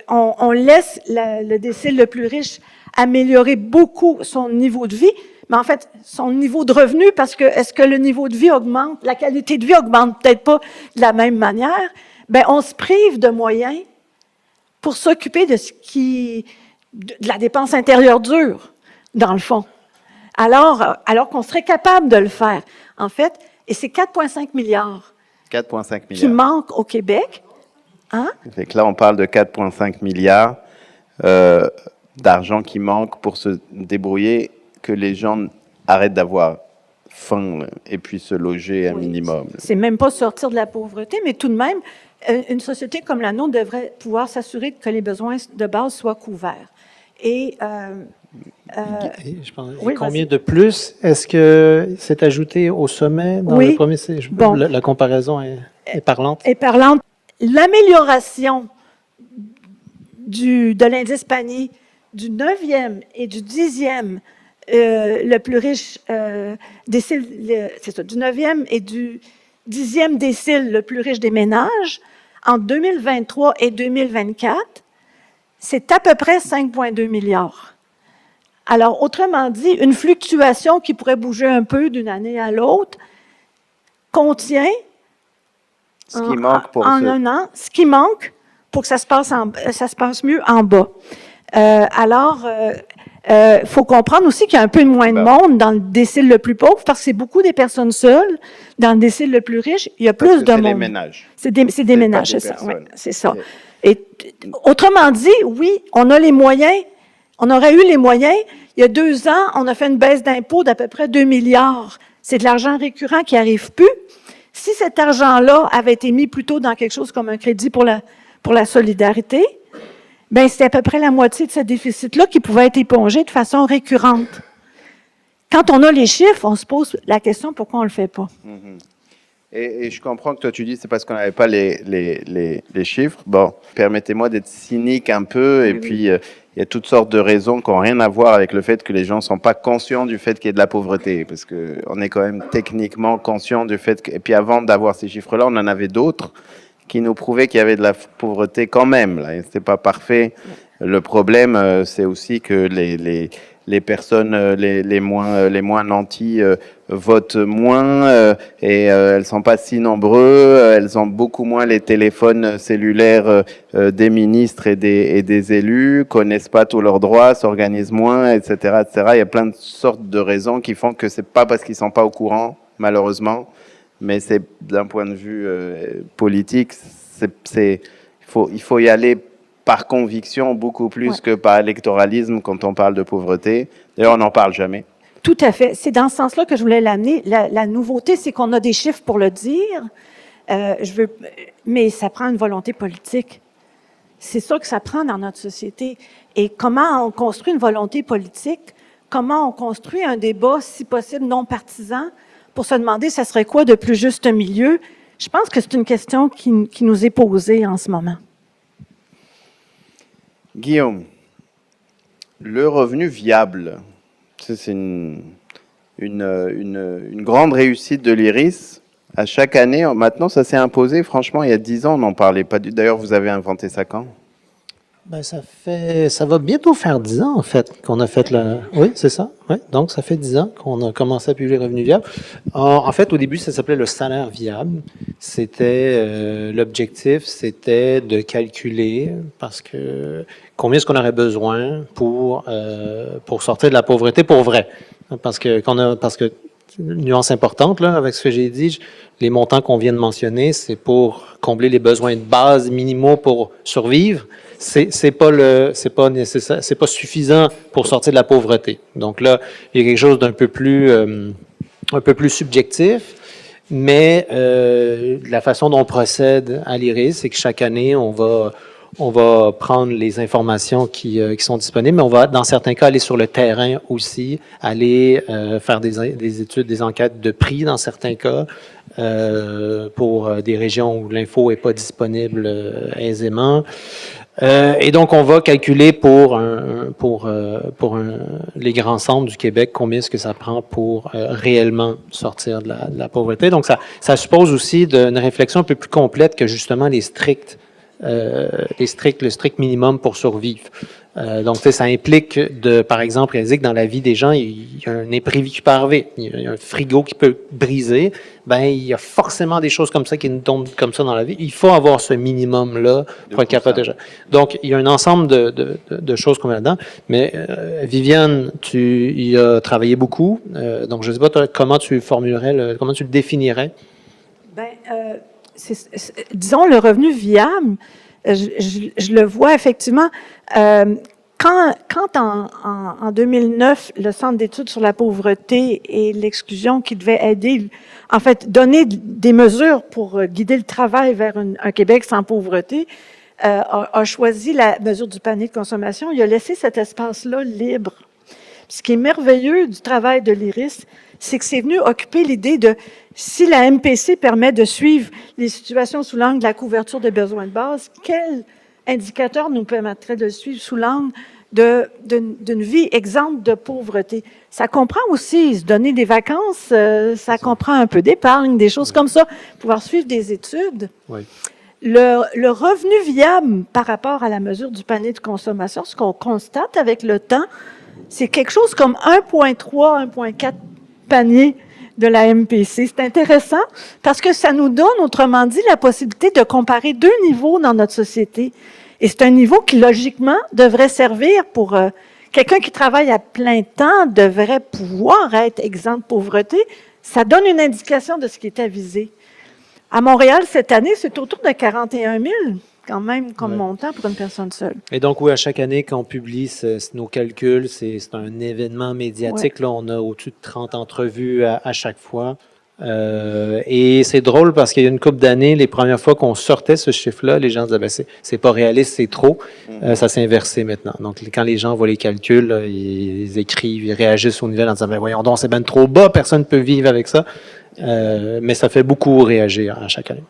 on laisse le décile le plus riche améliorer beaucoup son niveau de vie, mais en fait, son niveau de revenu, parce que est-ce que le niveau de vie augmente, la qualité de vie augmente peut-être pas de la même manière, on se prive de moyens pour s'occuper de de la dépense intérieure dure, dans le fond. Alors qu'on serait capable de le faire. En fait, et c'est 4,5 milliards. 4,5 milliards. Qui manquent au Québec. Hein? Fait que là, on parle de 4,5 milliards d'argent qui manque pour se débrouiller, que les gens arrêtent d'avoir faim et puis se loger un minimum. C'est même pas sortir de la pauvreté, mais tout de même, une société comme la nôtre devrait pouvoir s'assurer que les besoins de base soient couverts. Et je pense, combien de plus est-ce que c'est ajouté au sommet dans le premier? La comparaison est parlante. Est parlante. L'amélioration de l'indice panier du 9e et du 10e, le plus riche décile, c'est ça, du 9e et du 10e décile le plus riche des ménages, en 2023 et 2024, c'est à peu près 5,2 milliards. Alors, autrement dit, une fluctuation qui pourrait bouger un peu d'une année à l'autre contient ce qui manque pour un an, ce qui manque pour que ça se passe mieux en bas. Il faut comprendre aussi qu'il y a un peu moins de monde dans le décile le plus pauvre parce que c'est beaucoup des personnes seules. Dans le décile le plus riche, il y a plus de monde. C'est des ménages. C'est des ménages, c'est ça. Oui, c'est ça. Et autrement dit, oui, on a les moyens. On aurait eu les moyens. Il y a 2 ans, on a fait une baisse d'impôts d'à peu près 2 milliards. C'est de l'argent récurrent qui n'arrive plus. Si cet argent-là avait été mis plutôt dans quelque chose comme un crédit pour la solidarité, c'est à peu près la moitié de ce déficit-là qui pouvait être épongé de façon récurrente. Quand on a les chiffres, on se pose la question pourquoi on ne le fait pas. Mm-hmm. Et je comprends que toi tu dis c'est parce qu'on n'avait pas les chiffres. Bon, permettez-moi d'être cynique un peu, et puis il y a toutes sortes de raisons qui n'ont rien à voir avec le fait que les gens ne sont pas conscients du fait qu'il y ait de la pauvreté, parce qu'on est quand même techniquement conscient du fait que... Et puis avant d'avoir ces chiffres-là, on en avait d'autres qui nous prouvaient qu'il y avait de la pauvreté quand même. Là, c'était pas parfait. Le problème, c'est aussi que les personnes les moins nantis votent moins et elles sont pas si nombreux. Elles ont beaucoup moins les téléphones cellulaires des ministres et des élus, connaissent pas tous leurs droits, s'organisent moins, etc., etc. Il y a plein de sortes de raisons qui font que c'est pas parce qu'ils sont pas au courant, malheureusement, mais c'est d'un point de vue politique, il faut y aller par conviction beaucoup plus Ouais. que par électoralisme quand on parle de pauvreté. D'ailleurs, on n'en parle jamais. Tout à fait. C'est dans ce sens-là que je voulais l'amener. La nouveauté, c'est qu'on a des chiffres pour le dire, mais ça prend une volonté politique. C'est ça que ça prend dans notre société. Et comment on construit une volonté politique, comment on construit un débat, si possible, non partisan, pour se demander, ça serait quoi de plus juste milieu? Je pense que c'est une question qui nous est posée en ce moment. Guillaume, le revenu viable, c'est une grande réussite de l'IRIS. À chaque année, maintenant, ça s'est imposé. Franchement, il y a 10 ans, on n'en parlait pas. D'ailleurs, vous avez inventé ça quand? Ben, ça va bientôt faire 10 ans, en fait, qu'on a fait le... Oui, c'est ça. Ouais. Donc, ça fait 10 ans qu'on a commencé à publier le revenu viable. En fait, au début, ça s'appelait le salaire viable. C'était, l'objectif, c'était de calculer, parce que combien est-ce qu'on aurait besoin pour sortir de la pauvreté pour vrai. Parce que, une nuance importante, là, avec ce que j'ai dit, les montants qu'on vient de mentionner, c'est pour combler les besoins de base minimaux pour survivre. C'est pas nécessaire, c'est pas suffisant pour sortir de la pauvreté. Donc là, il y a quelque chose d'un peu plus subjectif, mais la façon dont on procède à l'IRIS, c'est que chaque année, on va prendre les informations qui sont disponibles, mais on va, dans certains cas, aller sur le terrain aussi, aller faire des études, des enquêtes de prix dans certains cas, pour des régions où l'info n'est pas disponible aisément. Et donc, on va calculer pour les grands centres du Québec, combien est-ce que ça prend pour réellement sortir de la pauvreté. Donc, ça suppose aussi une réflexion un peu plus complète que justement le strict minimum pour survivre. Donc, ça implique par exemple, réaliser que dans la vie des gens, il y a un imprévu qui peut arriver. Il y a un frigo qui peut briser. Ben, il y a forcément des choses comme ça qui nous tombent comme ça dans la vie. Il faut avoir ce minimum-là pour être capable de gérer. Donc, il y a un ensemble de choses qu'on met là-dedans. Mais, Viviane, tu y as travaillé beaucoup. Donc, je ne sais pas toi, comment tu formulerais, comment tu le définirais? Bien, disons, le revenu viable, je le vois effectivement. Quand en 2009, le Centre d'études sur la pauvreté et l'exclusion qui devait aider, en fait, donner des mesures pour guider le travail vers un Québec sans pauvreté, a choisi la mesure du panier de consommation, il a laissé cet espace-là libre. Ce qui est merveilleux du travail de l'IRIS, c'est que c'est venu occuper l'idée de si la MPC permet de suivre les situations sous l'angle de la couverture des besoins de base, quel indicateur nous permettrait de le suivre sous l'angle d'une vie exempte de pauvreté? Ça comprend aussi se donner des vacances, ça comprend un peu d'épargne, des choses comme ça, pouvoir suivre des études. Oui. Le revenu viable par rapport à la mesure du panier de consommation, ce qu'on constate avec le temps, c'est quelque chose comme 1,3, 1,4 panier de la MPC. C'est intéressant parce que ça nous donne, autrement dit, la possibilité de comparer deux niveaux dans notre société. Et c'est un niveau qui, logiquement, devrait servir pour quelqu'un qui travaille à plein temps, devrait pouvoir être exempt de pauvreté. Ça donne une indication de ce qui est avisé. À Montréal, cette année, c'est autour de 41 000, quand même, comme montant pour une personne seule. Et donc, oui, à chaque année, quand on publie nos calculs, c'est un événement médiatique. Ouais. Là, on a au-dessus de 30 entrevues à chaque fois. Et c'est drôle parce qu'il y a une couple d'années, les premières fois qu'on sortait ce chiffre-là, les gens disaient ben, c'est pas réaliste, c'est trop. Ça s'est inversé maintenant. Donc, quand les gens voient les calculs, là, ils écrivent, ils réagissent aux nouvelles en disant ben, voyons donc, c'est ben trop bas, personne ne peut vivre avec ça. Mais ça fait beaucoup réagir à chaque année.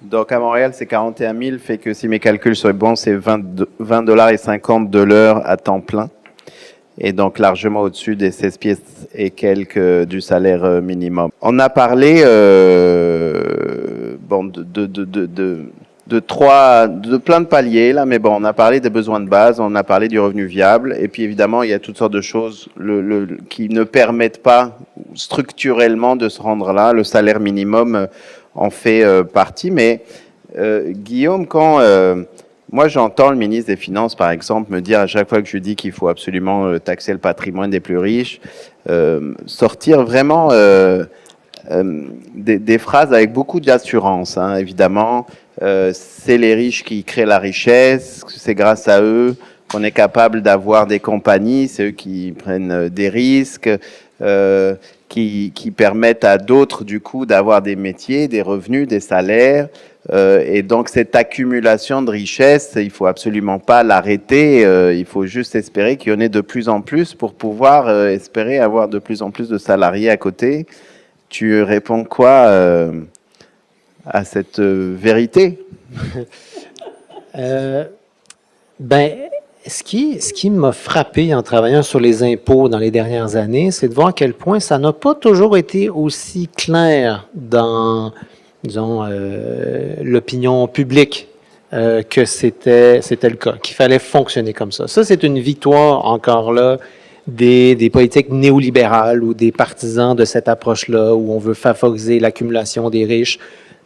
Donc à Montréal, c'est 41 000, fait que si mes calculs sont bons, c'est 20,50 $ de l'heure à temps plein. Et donc largement au-dessus des 16 pièces et quelques du salaire minimum. On a parlé de plein de paliers là, mais bon, on a parlé des besoins de base, on a parlé du revenu viable, et puis évidemment il y a toutes sortes de choses qui ne permettent pas structurellement de se rendre là. Le salaire minimum en fait partie, mais Guillaume, quand moi j'entends le ministre des Finances, par exemple, me dire à chaque fois que je dis qu'il faut absolument taxer le patrimoine des plus riches, sortir vraiment des phrases avec beaucoup d'assurance, hein, évidemment. C'est les riches qui créent la richesse, c'est grâce à eux qu'on est capable d'avoir des compagnies, c'est eux qui prennent des risques, qui permettent à d'autres, du coup, d'avoir des métiers, des revenus, des salaires. Et donc, cette accumulation de richesse, il faut absolument pas l'arrêter. Il faut juste espérer qu'il y en ait de plus en plus pour pouvoir espérer avoir de plus en plus de salariés à côté. Tu réponds quoi à cette vérité? Ben, ce qui m'a frappé en travaillant sur les impôts dans les dernières années, c'est de voir à quel point ça n'a pas toujours été aussi clair dans, disons, l'opinion publique que c'était le cas, qu'il fallait fonctionner comme ça. Ça, c'est une victoire encore là des politiques néolibérales ou des partisans de cette approche-là où on veut favoriser l'accumulation des riches,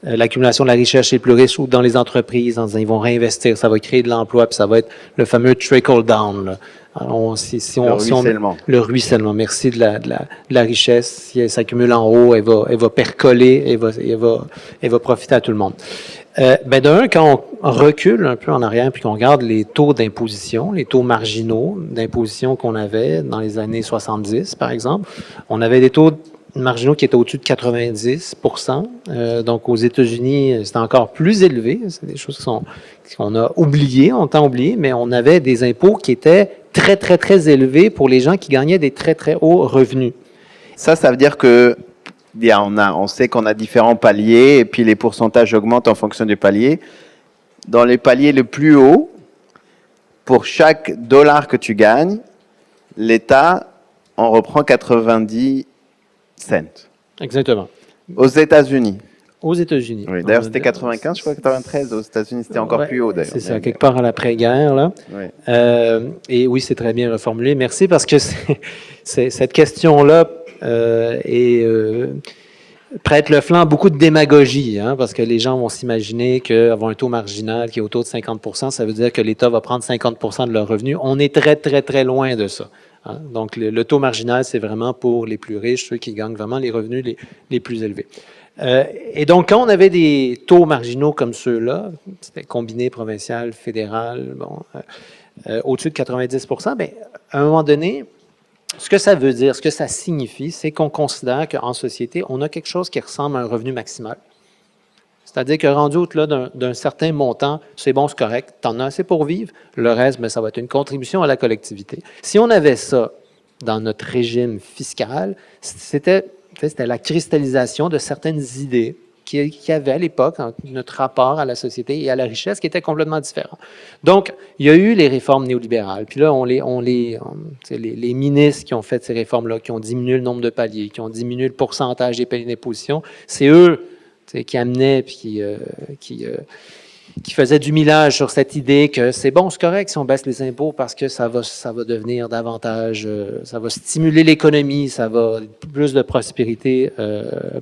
l'accumulation de la richesse chez les plus riches ou dans les entreprises, en disant ils vont réinvestir, ça va créer de l'emploi, puis ça va être le fameux trickle-down. Alors, le ruissellement, merci de la richesse. Si elle s'accumule en haut, elle va percoler, elle va profiter à tout le monde. D'un, quand on recule un peu en arrière puis qu'on regarde les taux d'imposition, les taux marginaux d'imposition qu'on avait dans les années 70, par exemple, on avait des taux marginaux qui étaient au-dessus de 90%. Donc, aux États-Unis, c'était encore plus élevé. C'est des choses qu'on a oubliées, on t'a oublié, mais on avait des impôts qui étaient très, très, très élevés pour les gens qui gagnaient des très, très hauts revenus. Ça veut dire que on sait qu'on a différents paliers et puis les pourcentages augmentent en fonction du palier. Dans les paliers les plus hauts, pour chaque dollar que tu gagnes, l'État en reprend 90 cents. Exactement. Aux États-Unis. Aux États-Unis. Oui, d'ailleurs, c'était 95, je crois, 93. Aux États-Unis, c'était encore plus haut, d'ailleurs. C'est ça, quelque part à l'après-guerre, là. Oui. Et oui, c'est très bien reformulé. Merci, parce que cette question-là prête le flanc à beaucoup de démagogie, hein, parce que les gens vont s'imaginer qu'avoir un taux marginal qui est autour de 50%, ça veut dire que l'État va prendre 50% de leurs revenus. On est très, très, très loin de ça. Hein. Donc, le taux marginal, c'est vraiment pour les plus riches, ceux qui gagnent vraiment les revenus les plus élevés. Et donc, quand on avait des taux marginaux comme ceux-là, c'était combiné provincial, fédéral, au-dessus de 90%, à un moment donné, ce que ça veut dire, ce que ça signifie, c'est qu'on considère qu'en société, on a quelque chose qui ressemble à un revenu maximal. C'est-à-dire que rendu au-delà d'un certain montant, c'est bon, c'est correct, t'en as assez pour vivre, le reste, ça va être une contribution à la collectivité. Si on avait ça dans notre régime fiscal, c'était la cristallisation de certaines idées qu'il y avait à l'époque, notre rapport à la société et à la richesse, qui était complètement différent. Donc, il y a eu les réformes néolibérales. Puis là, les ministres qui ont fait ces réformes-là, qui ont diminué le nombre de paliers, qui ont diminué le pourcentage des paliers d'imposition, c'est eux qui amenaient puis qui faisaient du millage sur cette idée que c'est bon, c'est correct si on baisse les impôts parce que ça va devenir davantage, ça va stimuler l'économie, ça va plus de prospérité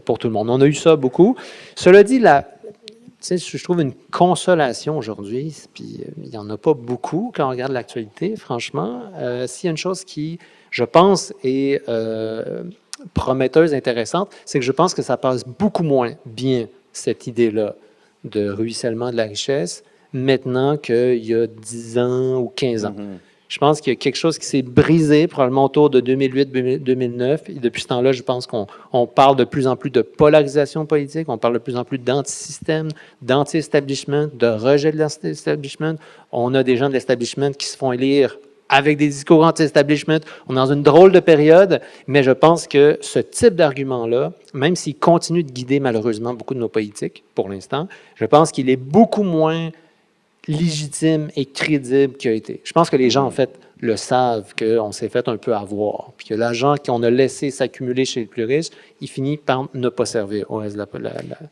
pour tout le monde. On a eu ça beaucoup. Cela dit, je trouve une consolation aujourd'hui, puis il n'y en a pas beaucoup quand on regarde l'actualité, franchement. S'il y a une chose qui, je pense, est prometteuse, intéressante, c'est que je pense que ça passe beaucoup moins bien, cette idée-là, de ruissellement de la richesse, maintenant qu'il y a 10 ans ou 15 ans. Mm-hmm. Je pense qu'il y a quelque chose qui s'est brisé, probablement autour de 2008-2009. Et depuis ce temps-là, je pense qu'on parle de plus en plus de polarisation politique, on parle de plus en plus d'anti-système, d'anti-establishment, de rejet de l'establishment. On a des gens de l'establishment qui se font élire avec des discours anti-establishment. On est dans une drôle de période, mais je pense que ce type d'argument-là, même s'il continue de guider malheureusement beaucoup de nos politiques pour l'instant, je pense qu'il est beaucoup moins légitime et crédible qu'il a été. Je pense que les gens, en fait, le savent qu'on s'est fait un peu avoir, puis que l'argent qu'on a laissé s'accumuler chez les plus riches, il finit par ne pas servir au reste de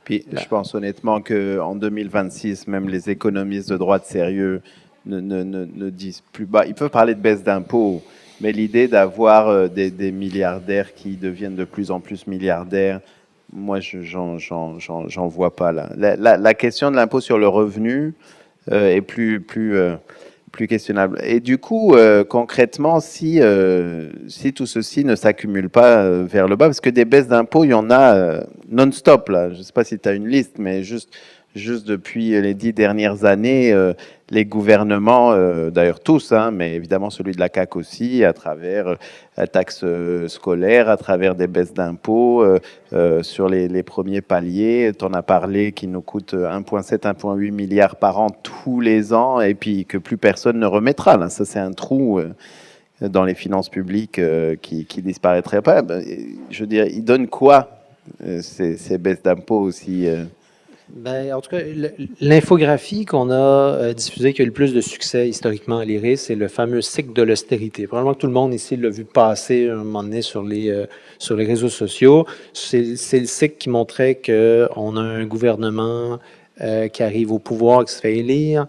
je pense honnêtement qu'en 2026, même les économistes de droite sérieux ne disent plus bas. Ils peuvent parler de baisse d'impôts, mais l'idée d'avoir des milliardaires qui deviennent de plus en plus milliardaires, moi, j'en vois pas là. La question de l'impôt sur le revenu est plus plus questionnable. Et du coup, concrètement, si tout ceci ne s'accumule pas vers le bas, parce que des baisses d'impôts, il y en a non-stop, là. Je ne sais pas si tu as une liste, mais juste depuis les 10 dernières années, les gouvernements, d'ailleurs tous, hein, mais évidemment celui de la CAQ aussi, à travers la taxe scolaire, à travers des baisses d'impôts sur les premiers paliers. Tu en as parlé, qui nous coûtent 1,7, 1,8 milliards par an tous les ans, et puis que plus personne ne remettra. Là. Ça, c'est un trou dans les finances publiques qui disparaîtrait pas. Ben, je veux dire, ils donnent quoi, ces baisses d'impôts aussi Ben, en tout cas, l'infographie qu'on a diffusée qui a eu le plus de succès historiquement à l'IRIS, c'est le fameux cycle de l'austérité. Probablement que tout le monde ici l'a vu passer un moment donné sur les réseaux sociaux. C'est le cycle qui montrait qu'on a un gouvernement qui arrive au pouvoir, qui se fait élire.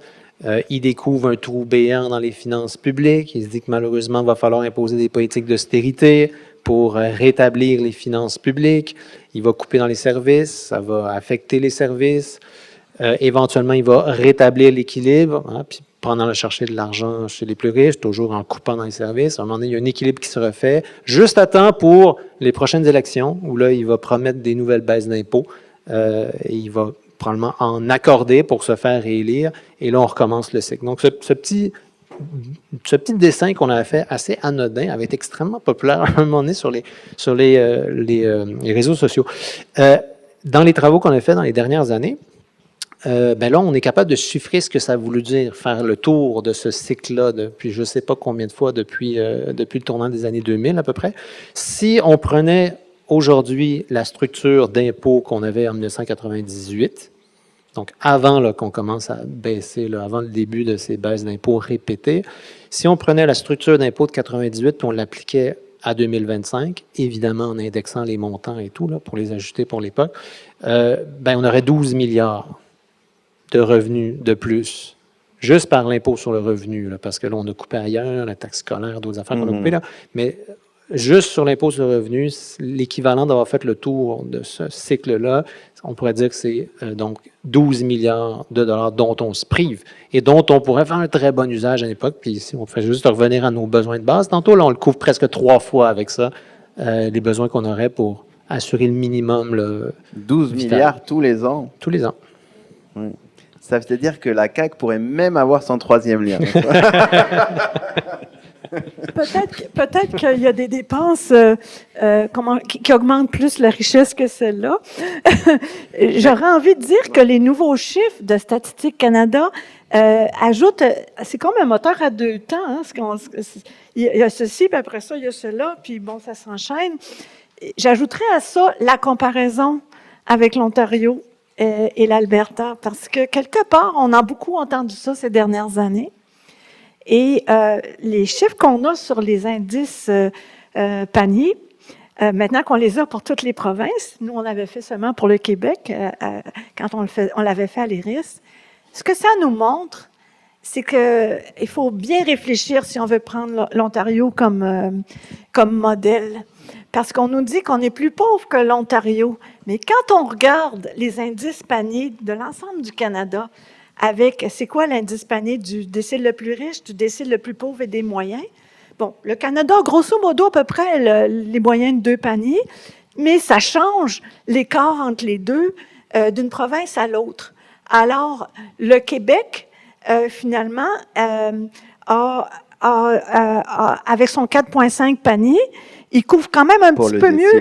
Il découvre un trou béant dans les finances publiques. Il se dit que malheureusement, il va falloir imposer des politiques d'austérité pour rétablir les finances publiques. Il va couper dans les services, ça va affecter les services. Éventuellement, il va rétablir l'équilibre, hein, puis pendant aller chercher de l'argent chez les plus riches, toujours en coupant dans les services. À un moment donné, il y a un équilibre qui se refait, juste à temps pour les prochaines élections, où là, il va promettre des nouvelles baisses d'impôts. Et il va probablement en accorder pour se faire réélire. Et là, on recommence le cycle. Donc, ce petit dessin qu'on avait fait, assez anodin, avait été extrêmement populaire à un moment donné sur les réseaux sociaux. Dans les travaux qu'on a fait dans les dernières années, ben là, on est capable de chiffrer ce que ça a voulu dire, faire le tour de ce cycle-là depuis je ne sais pas combien de fois, depuis le tournant des années 2000 à peu près. Si on prenait aujourd'hui la structure d'impôt qu'on avait en 1998, donc avant qu'on commence à baisser, avant le début de ces baisses d'impôts répétées, si on prenait la structure d'impôt de 98 et on l'appliquait à 2025, évidemment en indexant les montants et tout, là, pour les ajuster pour l'époque, ben on aurait 12 milliards de revenus de plus, juste par l'impôt sur le revenu, là, parce que là, on a coupé ailleurs, la taxe scolaire, d'autres affaires qu'on a coupées, là, mais juste sur l'impôt sur le revenu, l'équivalent d'avoir fait le tour de ce cycle-là, on pourrait dire que c'est donc 12 milliards de dollars dont on se prive et dont on pourrait faire un très bon usage à l'époque. Puis ici, on fait juste revenir à nos besoins de base. Tantôt, là, on le couvre presque 3 fois avec ça, les besoins qu'on aurait pour assurer le minimum. Là, 12 milliards tous les ans. Tous les ans. Oui. Ça veut dire que la CAQ pourrait même avoir son 3e lien. Peut-être qu'il y a des dépenses qui augmentent plus la richesse que celle-là. J'aurais envie de dire que les nouveaux chiffres de Statistique Canada ajoutent, c'est comme un moteur à 2 temps. Hein, il y a ceci, puis après ça, il y a cela, puis bon, ça s'enchaîne. J'ajouterais à ça la comparaison avec l'Ontario et l'Alberta, parce que quelque part, on a beaucoup entendu ça ces dernières années. Et les chiffres qu'on a sur les indices paniers, maintenant qu'on les a pour toutes les provinces, nous, on l'avait fait seulement pour le Québec, quand on l'avait fait à l'IRIS. Ce que ça nous montre, c'est qu'il faut bien réfléchir si on veut prendre l'Ontario comme modèle. Parce qu'on nous dit qu'on est plus pauvre que l'Ontario. Mais quand on regarde les indices paniers de l'ensemble du Canada, avec, c'est quoi l'indice panier du décile le plus riche, du décile le plus pauvre et des moyens? Bon, le Canada, grosso modo, à peu près les moyens de 2 paniers, mais ça change l'écart entre les deux d'une province à l'autre. Alors, le Québec, finalement, avec son 4,5 panier, il couvre quand même un petit peu mieux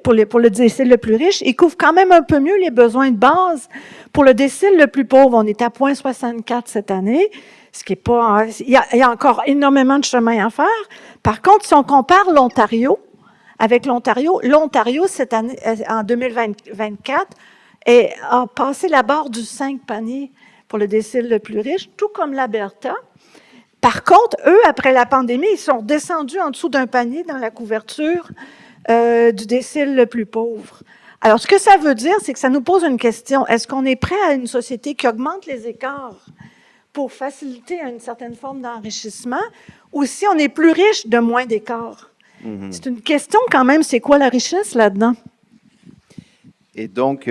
pour le décile le plus riche. Il couvre quand même un peu mieux les besoins de base. Pour le décile le plus pauvre, on est à 0,64 cette année, ce qui est pas. Il y a encore énormément de chemin à faire. Par contre, si on compare l'Ontario avec l'Ontario cette année, en 2024, a passé la barre du 5 paniers pour le décile le plus riche, tout comme l'Alberta. Par contre, eux, après la pandémie, ils sont descendus en dessous d'un panier dans la couverture du décile le plus pauvre. Alors, ce que ça veut dire, c'est que ça nous pose une question. Est-ce qu'on est prêt à une société qui augmente les écarts pour faciliter une certaine forme d'enrichissement, ou si on est plus riche de moins d'écarts? Mm-hmm. C'est une question quand même, c'est quoi la richesse là-dedans? Et donc,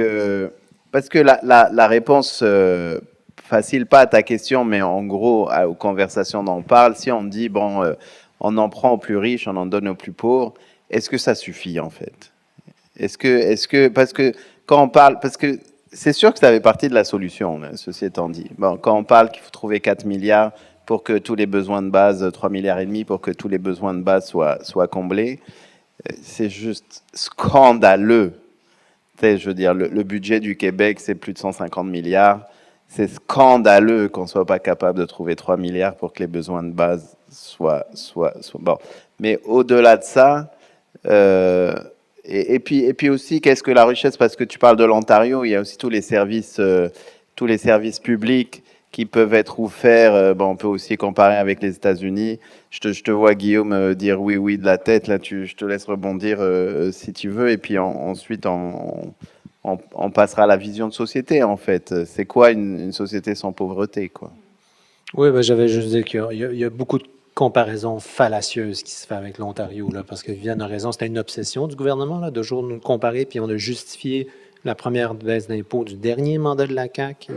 parce que la réponse facile pas à ta question, mais en gros, aux conversations dont on parle, si on dit, bon, on en prend aux plus riches, on en donne aux plus pauvres, est-ce que ça suffit, en fait? Parce que quand on parle, parce que c'est sûr que ça fait partie de la solution, là, ceci étant dit. Bon, quand on parle qu'il faut trouver 4 milliards pour que tous les besoins de base, 3 milliards et demi pour que tous les besoins de base soient comblés, c'est juste scandaleux. Je veux dire, le budget du Québec, c'est plus de 150 milliards. C'est scandaleux qu'on ne soit pas capable de trouver 3 milliards pour que les besoins de base soient bon. Mais au-delà de ça, et puis aussi, qu'est-ce que la richesse? Parce que tu parles de l'Ontario, il y a aussi tous les services publics qui peuvent être offerts. Bon, on peut aussi comparer avec les États-Unis. Je te vois, Guillaume, dire oui de la tête. Là, je te laisse rebondir si tu veux. Et puis ensuite, on passera à la vision de société, en fait. C'est quoi une société sans pauvreté, quoi? Oui, ben, j'avais juste dit qu'il y a beaucoup de comparaisons fallacieuses qui se fait avec l'Ontario, là, parce que Viviane a raison, c'était une obsession du gouvernement, là, de toujours nous comparer, puis on a justifié la première baisse d'impôt du dernier mandat de la CAQ.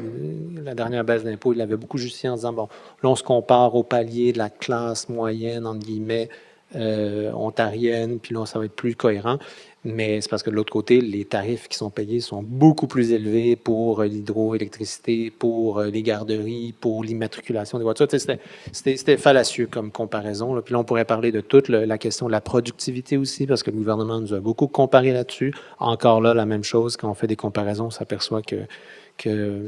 La dernière baisse d'impôt, il l'avait beaucoup justifié en disant, bon, là, on se compare au palier de la classe moyenne, entre guillemets, ontarienne, puis là, ça va être plus cohérent. Mais c'est parce que de l'autre côté, les tarifs qui sont payés sont beaucoup plus élevés pour l'hydroélectricité, pour les garderies, pour l'immatriculation des voitures. Tu sais, c'était fallacieux comme comparaison, là. Puis là, on pourrait parler de toute la question de la productivité aussi, parce que le gouvernement nous a beaucoup comparé là-dessus. Encore là, la même chose, quand on fait des comparaisons, on s'aperçoit que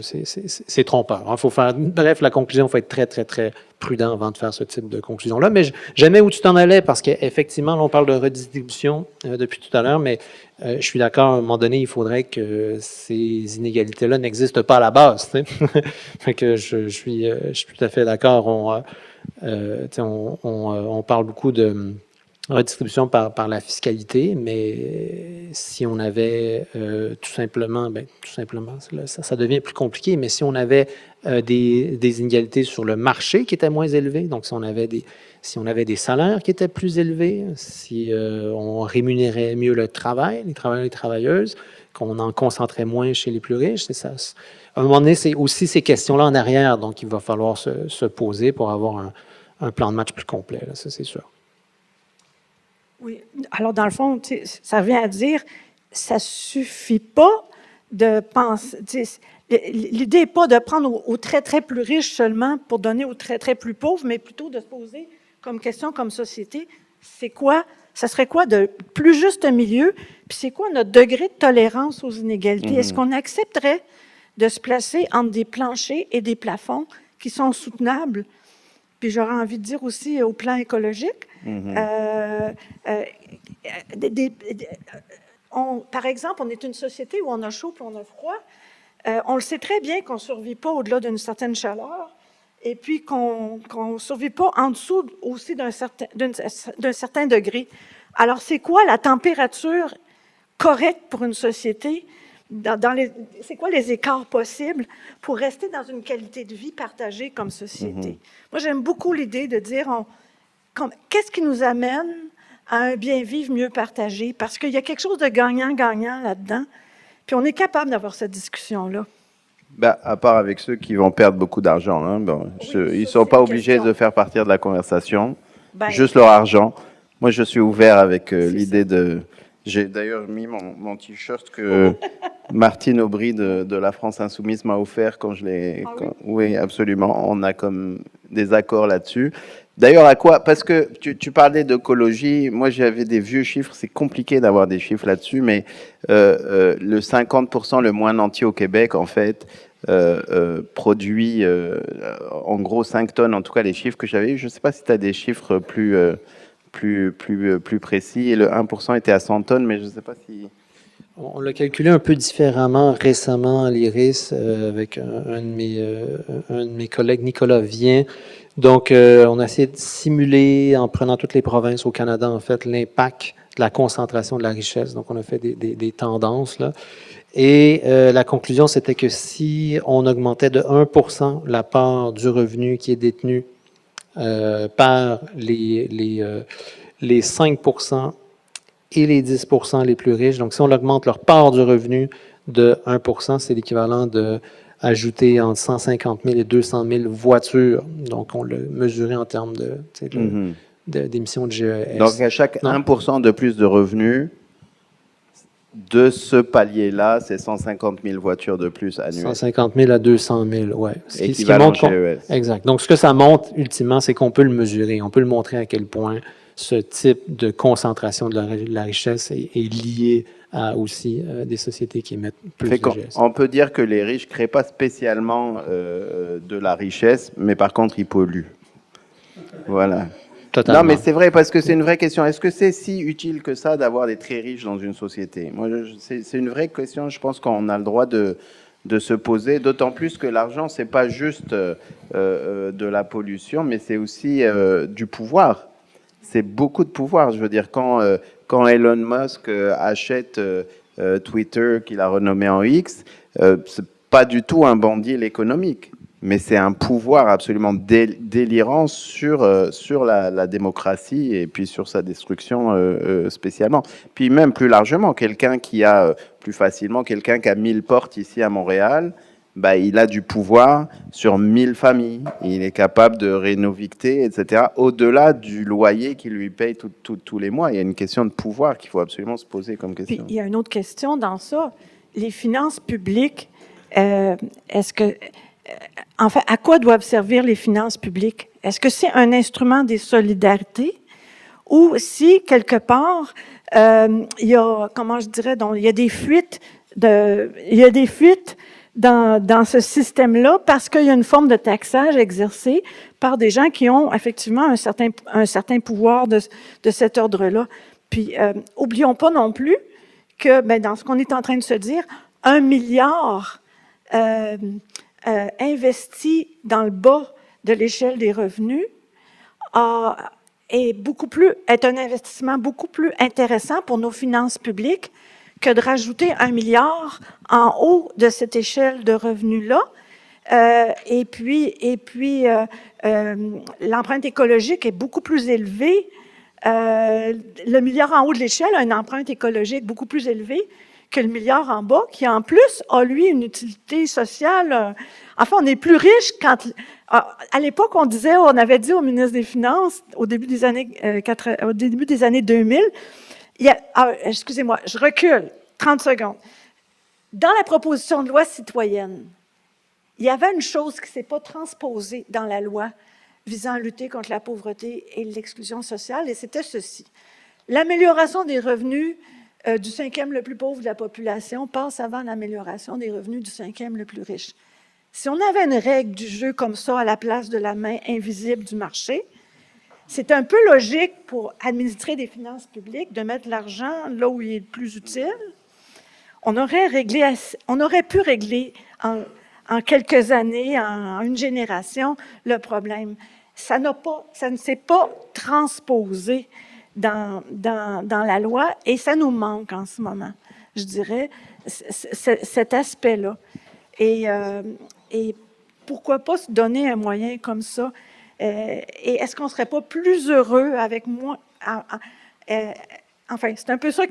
c'est trompeur. Il faut faire, bref, la conclusion, il faut être très, très, très prudent avant de faire ce type de conclusion-là. Mais j'aimais où tu t'en allais, parce qu'effectivement, là, on parle de redistribution depuis tout à l'heure, mais je suis d'accord, à un moment donné, il faudrait que ces inégalités-là n'existent pas à la base. Fait que je suis tout à fait d'accord. On parle beaucoup de redistribution par la fiscalité, mais si on avait tout simplement, ça devient plus compliqué, mais si on avait des inégalités sur le marché qui étaient moins élevées, donc si on avait des salaires qui étaient plus élevés, si on rémunérait mieux le travail, les travailleurs et les travailleuses, qu'on en concentrait moins chez les plus riches, c'est ça. À un moment donné, c'est aussi ces questions-là en arrière, donc il va falloir se poser pour avoir un plan de match plus complet, là, ça c'est sûr. Oui. Alors, dans le fond, ça vient à dire, ça suffit pas de penser. L'idée n'est pas de prendre aux très, très plus riches seulement pour donner aux très, très plus pauvres, mais plutôt de se poser comme question, comme société, ça serait quoi de plus juste milieu, puis c'est quoi notre degré de tolérance aux inégalités? Est-ce qu'on accepterait de se placer entre des planchers et des plafonds qui sont soutenables? Puis j'aurais envie de dire aussi au plan écologique, par exemple, on est une société où on a chaud puis on a froid. On le sait très bien qu'on ne survit pas au-delà d'une certaine chaleur et puis qu'on ne survit pas en dessous aussi d'un certain degré. Alors, c'est quoi la température correcte pour une société? C'est quoi les écarts possibles pour rester dans une qualité de vie partagée comme société? Moi, j'aime beaucoup l'idée de dire qu'est-ce qui nous amène à un bien-vivre mieux partagé? Parce qu'il y a quelque chose de gagnant-gagnant là-dedans. Puis on est capable d'avoir cette discussion-là. Ben, à part avec ceux qui vont perdre beaucoup d'argent. Hein. Bon, ils ne sont pas obligés de faire partir de la conversation, juste leur argent. Moi, je suis ouvert avec l'idée de... J'ai d'ailleurs mis mon T-shirt que Martine Aubry de La France Insoumise m'a offert quand je l'ai... Oui, absolument. On a comme des accords là-dessus. D'ailleurs, à quoi? Parce que tu parlais d'écologie. Moi, j'avais des vieux chiffres. C'est compliqué d'avoir des chiffres là-dessus, mais le 50% le moins entier au Québec, en fait, produit en gros 5 tonnes. En tout cas, les chiffres que j'avais. Je ne sais pas si tu as des chiffres plus précis. Et le 1% était à 100 tonnes, mais je ne sais pas si... On l'a calculé un peu différemment récemment à l'IRIS avec un de mes collègues, Nicolas Vien. Donc, on a essayé de simuler, en prenant toutes les provinces au Canada, en fait, l'impact de la concentration de la richesse. Donc, on a fait des tendances, là. Et la conclusion, c'était que si on augmentait de 1% la part du revenu qui est détenu par les 5% et les 10% les plus riches. Donc, si on augmente leur part du revenu de 1%, c'est l'équivalent ajouté entre 150 000 et 200 000 voitures. Donc, on l'a mesuré en termes d'émissions de GES. Donc, à chaque Non. 1% de plus de revenus, de ce palier-là, c'est 150 000 voitures de plus annuelles. 150 000 à 200 000, oui. Équivalent GES. Exact. Donc, ce que ça montre, ultimement, c'est qu'on peut le mesurer. On peut le montrer à quel point ce type de concentration de la richesse est lié à aussi des sociétés qui émettent plus de GES. On peut dire que les riches ne créent pas spécialement de la richesse, mais par contre, ils polluent. Voilà. Totalement. Non, mais c'est vrai, parce que c'est une vraie question. Est-ce que c'est si utile que ça d'avoir des très riches dans une société? Moi, c'est une vraie question, je pense qu'on a le droit de se poser, d'autant plus que l'argent, c'est pas juste de la pollution, mais c'est aussi du pouvoir. C'est beaucoup de pouvoir. Je veux dire, quand Elon Musk achète Twitter, qu'il a renommé en X, c'est pas du tout un bon deal économique. Mais c'est un pouvoir absolument délirant sur la démocratie et puis sur sa destruction spécialement. Puis même plus largement, quelqu'un qui a 1000 portes ici à Montréal, bah, il a du pouvoir sur 1000 familles. Il est capable de rénovicter, etc. Au-delà du loyer qu'il lui paye tous les mois. Il y a une question de pouvoir qu'il faut absolument se poser comme question. Puis il y a une autre question dans ça. Les finances publiques, est-ce que... En fait, à quoi doivent servir les finances publiques? Est-ce que c'est un instrument des solidarités ou si, quelque part, il y a, comment je dirais, donc, il y a des fuites dans ce système-là parce qu'il y a une forme de taxage exercée par des gens qui ont effectivement un certain pouvoir de cet ordre-là. Puis, oublions pas non plus que, ben, dans ce qu'on est en train de se dire, 1 milliard investi dans le bas de l'échelle des revenus est un investissement beaucoup plus intéressant pour nos finances publiques que de rajouter 1 milliard en haut de cette échelle de revenus-là. Et puis l'empreinte écologique est beaucoup plus élevée. Le milliard en haut de l'échelle a une empreinte écologique beaucoup plus élevée que le milliard en bas, qui en plus a, lui, une utilité sociale. Enfin, on est plus riche quand... À l'époque, on avait dit au ministre des Finances, au début des années 2000, excusez-moi, je recule 30 secondes. Dans la proposition de loi citoyenne, il y avait une chose qui ne s'est pas transposée dans la loi visant à lutter contre la pauvreté et l'exclusion sociale, et c'était ceci. L'amélioration des revenus du cinquième le plus pauvre de la population passe avant l'amélioration des revenus du cinquième le plus riche. Si on avait une règle du jeu comme ça à la place de la main invisible du marché, c'est un peu logique pour administrer des finances publiques de mettre l'argent là où il est le plus utile. On aurait pu régler en quelques années, en une génération, le problème. Ça ne s'est pas transposé dans la loi et ça nous manque en ce moment, je dirais, cet aspect-là. Et pourquoi pas se donner un moyen comme ça? Et est-ce qu'on ne serait pas plus heureux avec moins... Enfin, c'est un peu ça.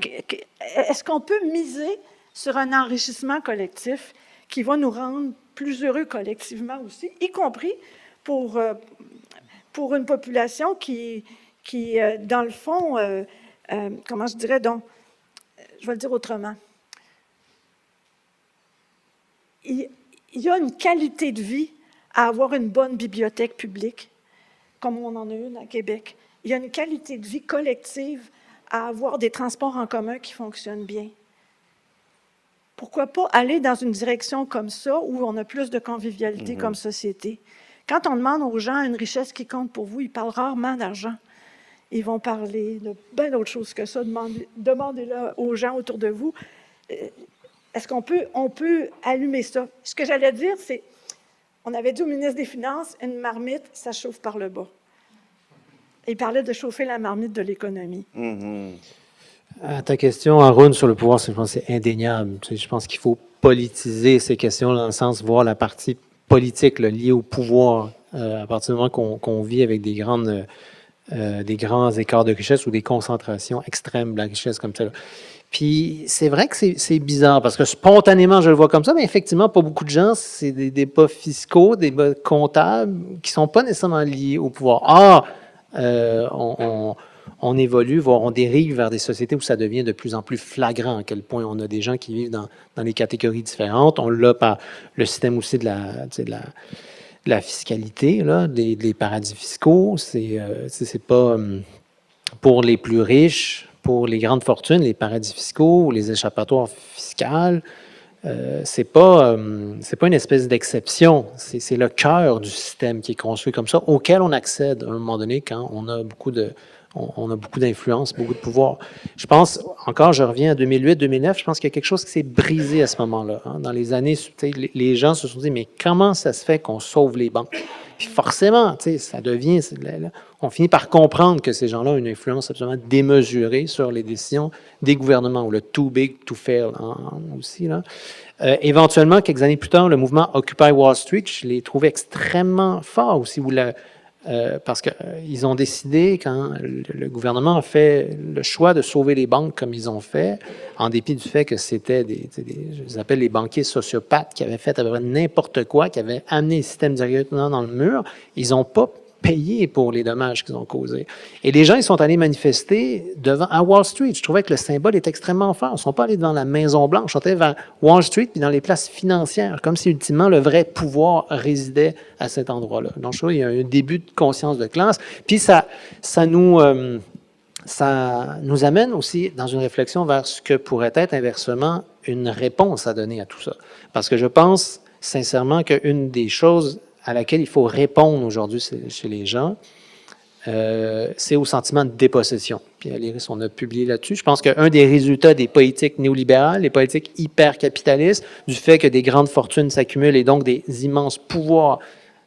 Est-ce qu'on peut miser sur un enrichissement collectif qui va nous rendre plus heureux collectivement aussi, y compris pour une population qui dans le fond, comment je dirais, donc, je vais le dire autrement, il y a une qualité de vie à avoir une bonne bibliothèque publique, comme on en a une à Québec. Il y a une qualité de vie collective à avoir des transports en commun qui fonctionnent bien. Pourquoi pas aller dans une direction comme ça, où on a plus de convivialité comme société? Quand on demande aux gens une richesse qui compte pour vous, ils parlent rarement d'argent. Ils vont parler de bien d'autres choses que ça. Demandez-le aux gens autour de vous. Est-ce qu'on peut allumer ça? Ce que j'allais dire, c'est, on avait dit au ministre des Finances, une marmite, ça chauffe par le bas. Il parlait de chauffer la marmite de l'économie. À ta question, Arun, sur le pouvoir, je pense que c'est indéniable. Je pense qu'il faut politiser ces questions dans le sens de voir la partie politique là, liée au pouvoir à partir du moment qu'on vit avec des grands écarts de richesse ou des concentrations extrêmes de la richesse comme ça. Puis c'est vrai que c'est bizarre parce que spontanément, je le vois comme ça, mais effectivement, pas beaucoup de gens, c'est des débats fiscaux, des débats comptables qui sont pas nécessairement liés au pouvoir. On évolue, voire on dérive vers des sociétés où ça devient de plus en plus flagrant à quel point on a des gens qui vivent dans des catégories différentes. On l'a par le système aussi de la fiscalité, là, des paradis fiscaux. C'est pas pour les plus riches, pour les grandes fortunes, les paradis fiscaux ou les échappatoires fiscales. C'est pas une espèce d'exception. C'est le cœur du système qui est construit comme ça, auquel on accède à un moment donné quand on a beaucoup d'influence, beaucoup de pouvoir. Je pense, encore, je reviens à 2008-2009, je pense qu'il y a quelque chose qui s'est brisé à ce moment-là. Hein. Dans les années, les gens se sont dit, mais comment ça se fait qu'on sauve les banques? Puis forcément, ça devient... On finit par comprendre que ces gens-là ont une influence absolument démesurée sur les décisions des gouvernements, ou le too big to fail aussi. Là. Éventuellement, quelques années plus tard, le mouvement Occupy Wall Street, je l'ai trouvé extrêmement fort aussi, parce qu'ils ont décidé, quand le gouvernement a fait le choix de sauver les banques comme ils ont fait, en dépit du fait que c'était je les appelle les banquiers sociopathes qui avaient fait à peu près n'importe quoi, qui avaient amené le système directement dans le mur, ils n'ont pas payé pour les dommages qu'ils ont causés. Et les gens, ils sont allés manifester à Wall Street. Je trouvais que le symbole est extrêmement fort. Ils ne sont pas allés devant la Maison-Blanche, ils sont allés vers Wall Street puis dans les places financières, comme si ultimement le vrai pouvoir résidait à cet endroit-là. Donc, je trouve qu'il y a un début de conscience de classe. Puis ça nous amène aussi dans une réflexion vers ce que pourrait être inversement une réponse à donner à tout ça. Parce que je pense sincèrement qu'une des choses à laquelle il faut répondre aujourd'hui chez les gens, c'est au sentiment de dépossession. Puis à l'IRIS, on a publié là-dessus. Je pense qu'un des résultats des politiques néolibérales, les politiques hyper-capitalistes, du fait que des grandes fortunes s'accumulent et donc des immenses pouvoirs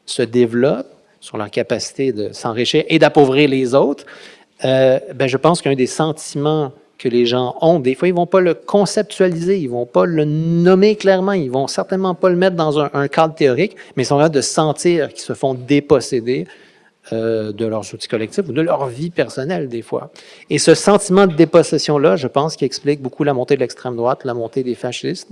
se développent sur leur capacité de s'enrichir et d'appauvrir les autres, je pense qu'un des sentiments que les gens ont, des fois, ils ne vont pas le conceptualiser, ils ne vont pas le nommer clairement, ils ne vont certainement pas le mettre dans un cadre théorique, mais ils sont capables de sentir qu'ils se font déposséder de leurs outils collectifs ou de leur vie personnelle, des fois. Et ce sentiment de dépossession-là, je pense qu'il explique beaucoup la montée de l'extrême droite, la montée des fascistes,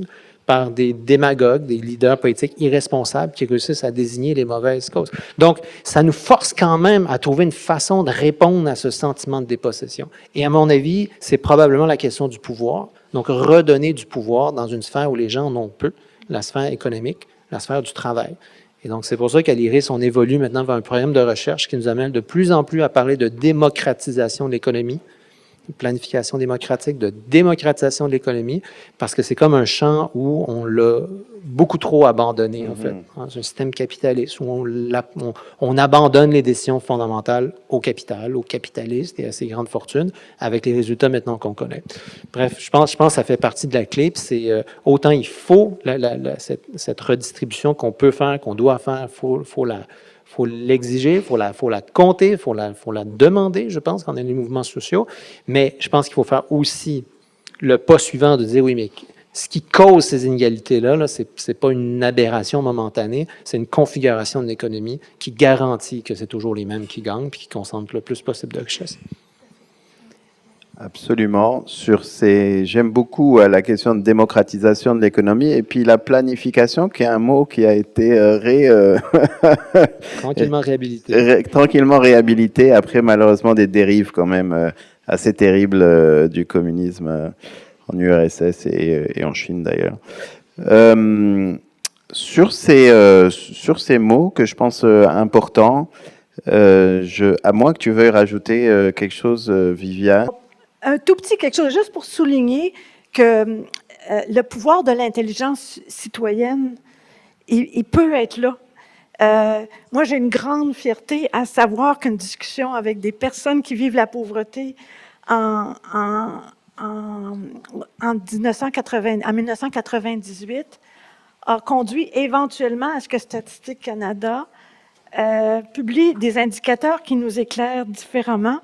par des démagogues, des leaders politiques irresponsables qui réussissent à désigner les mauvaises causes. Donc, ça nous force quand même à trouver une façon de répondre à ce sentiment de dépossession. Et à mon avis, c'est probablement la question du pouvoir. Donc, redonner du pouvoir dans une sphère où les gens en ont peu, la sphère économique, la sphère du travail. Et donc, c'est pour ça qu'à l'IRIS, on évolue maintenant vers un programme de recherche qui nous amène de plus en plus à parler de démocratisation de l'économie, de planification démocratique, de démocratisation de l'économie, parce que c'est comme un champ où on l'a beaucoup trop abandonné, en fait, dans un système capitaliste, où on abandonne les décisions fondamentales au capital, aux capitalistes et à ces grandes fortunes, avec les résultats maintenant qu'on connaît. Bref, je pense que ça fait partie de la clé, puis c'est autant il faut cette redistribution qu'on peut faire, qu'on doit faire, faut l'exiger, faut la compter, faut la demander, je pense, quand on a les mouvements sociaux. Mais je pense qu'il faut faire aussi le pas suivant de dire, oui, mais ce qui cause ces inégalités-là, c'est pas une aberration momentanée, c'est une configuration de l'économie qui garantit que c'est toujours les mêmes qui gagnent et qui concentrent le plus possible de richesse. Absolument. J'aime beaucoup la question de démocratisation de l'économie et puis la planification, qui est un mot qui a été tranquillement réhabilité. Tranquillement réhabilité après malheureusement des dérives quand même assez terribles du communisme en URSS et en Chine d'ailleurs. Sur ces mots que je pense importants, à moins que tu veuilles rajouter quelque chose, Viviane. Un tout petit quelque chose, juste pour souligner que le pouvoir de l'intelligence citoyenne, il peut être là. Moi, j'ai une grande fierté à savoir qu'une discussion avec des personnes qui vivent la pauvreté en 1998 a conduit éventuellement à ce que Statistique Canada publie des indicateurs qui nous éclairent différemment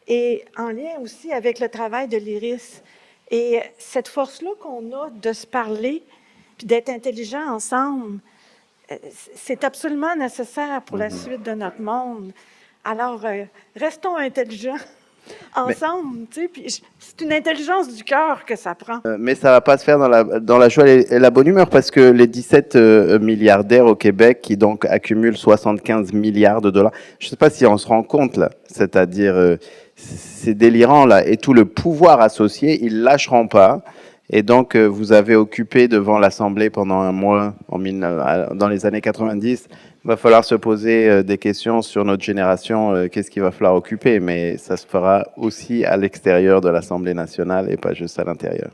et en lien aussi avec le travail de l'IRIS. Et cette force-là qu'on a de se parler puis d'être intelligents ensemble, c'est absolument nécessaire pour la suite de notre monde. Alors, restons intelligents ensemble, tu sais, puis c'est une intelligence du cœur que ça prend. Mais ça va pas se faire dans la joie et la bonne humeur parce que les 17 milliardaires au Québec qui donc accumulent 75 milliards de dollars, je sais pas si on se rend compte là, c'est-à-dire c'est délirant là, et tout le pouvoir associé, ils lâcheront pas. Et donc vous avez occupé devant l'Assemblée pendant un mois dans les années 90. Il va falloir se poser des questions sur notre génération, qu'est-ce qu'il va falloir occuper, mais ça se fera aussi à l'extérieur de l'Assemblée nationale et pas juste à l'intérieur.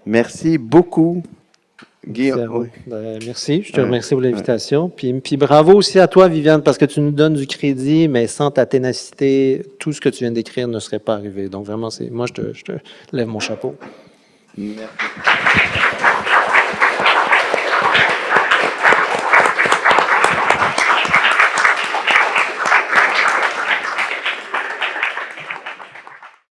Merci beaucoup, Guillaume. Merci, je te remercie pour l'invitation. Puis bravo aussi à toi, Viviane, parce que tu nous donnes du crédit, mais sans ta ténacité, tout ce que tu viens d'écrire ne serait pas arrivé. Donc vraiment, moi, je te lève mon chapeau. Merci.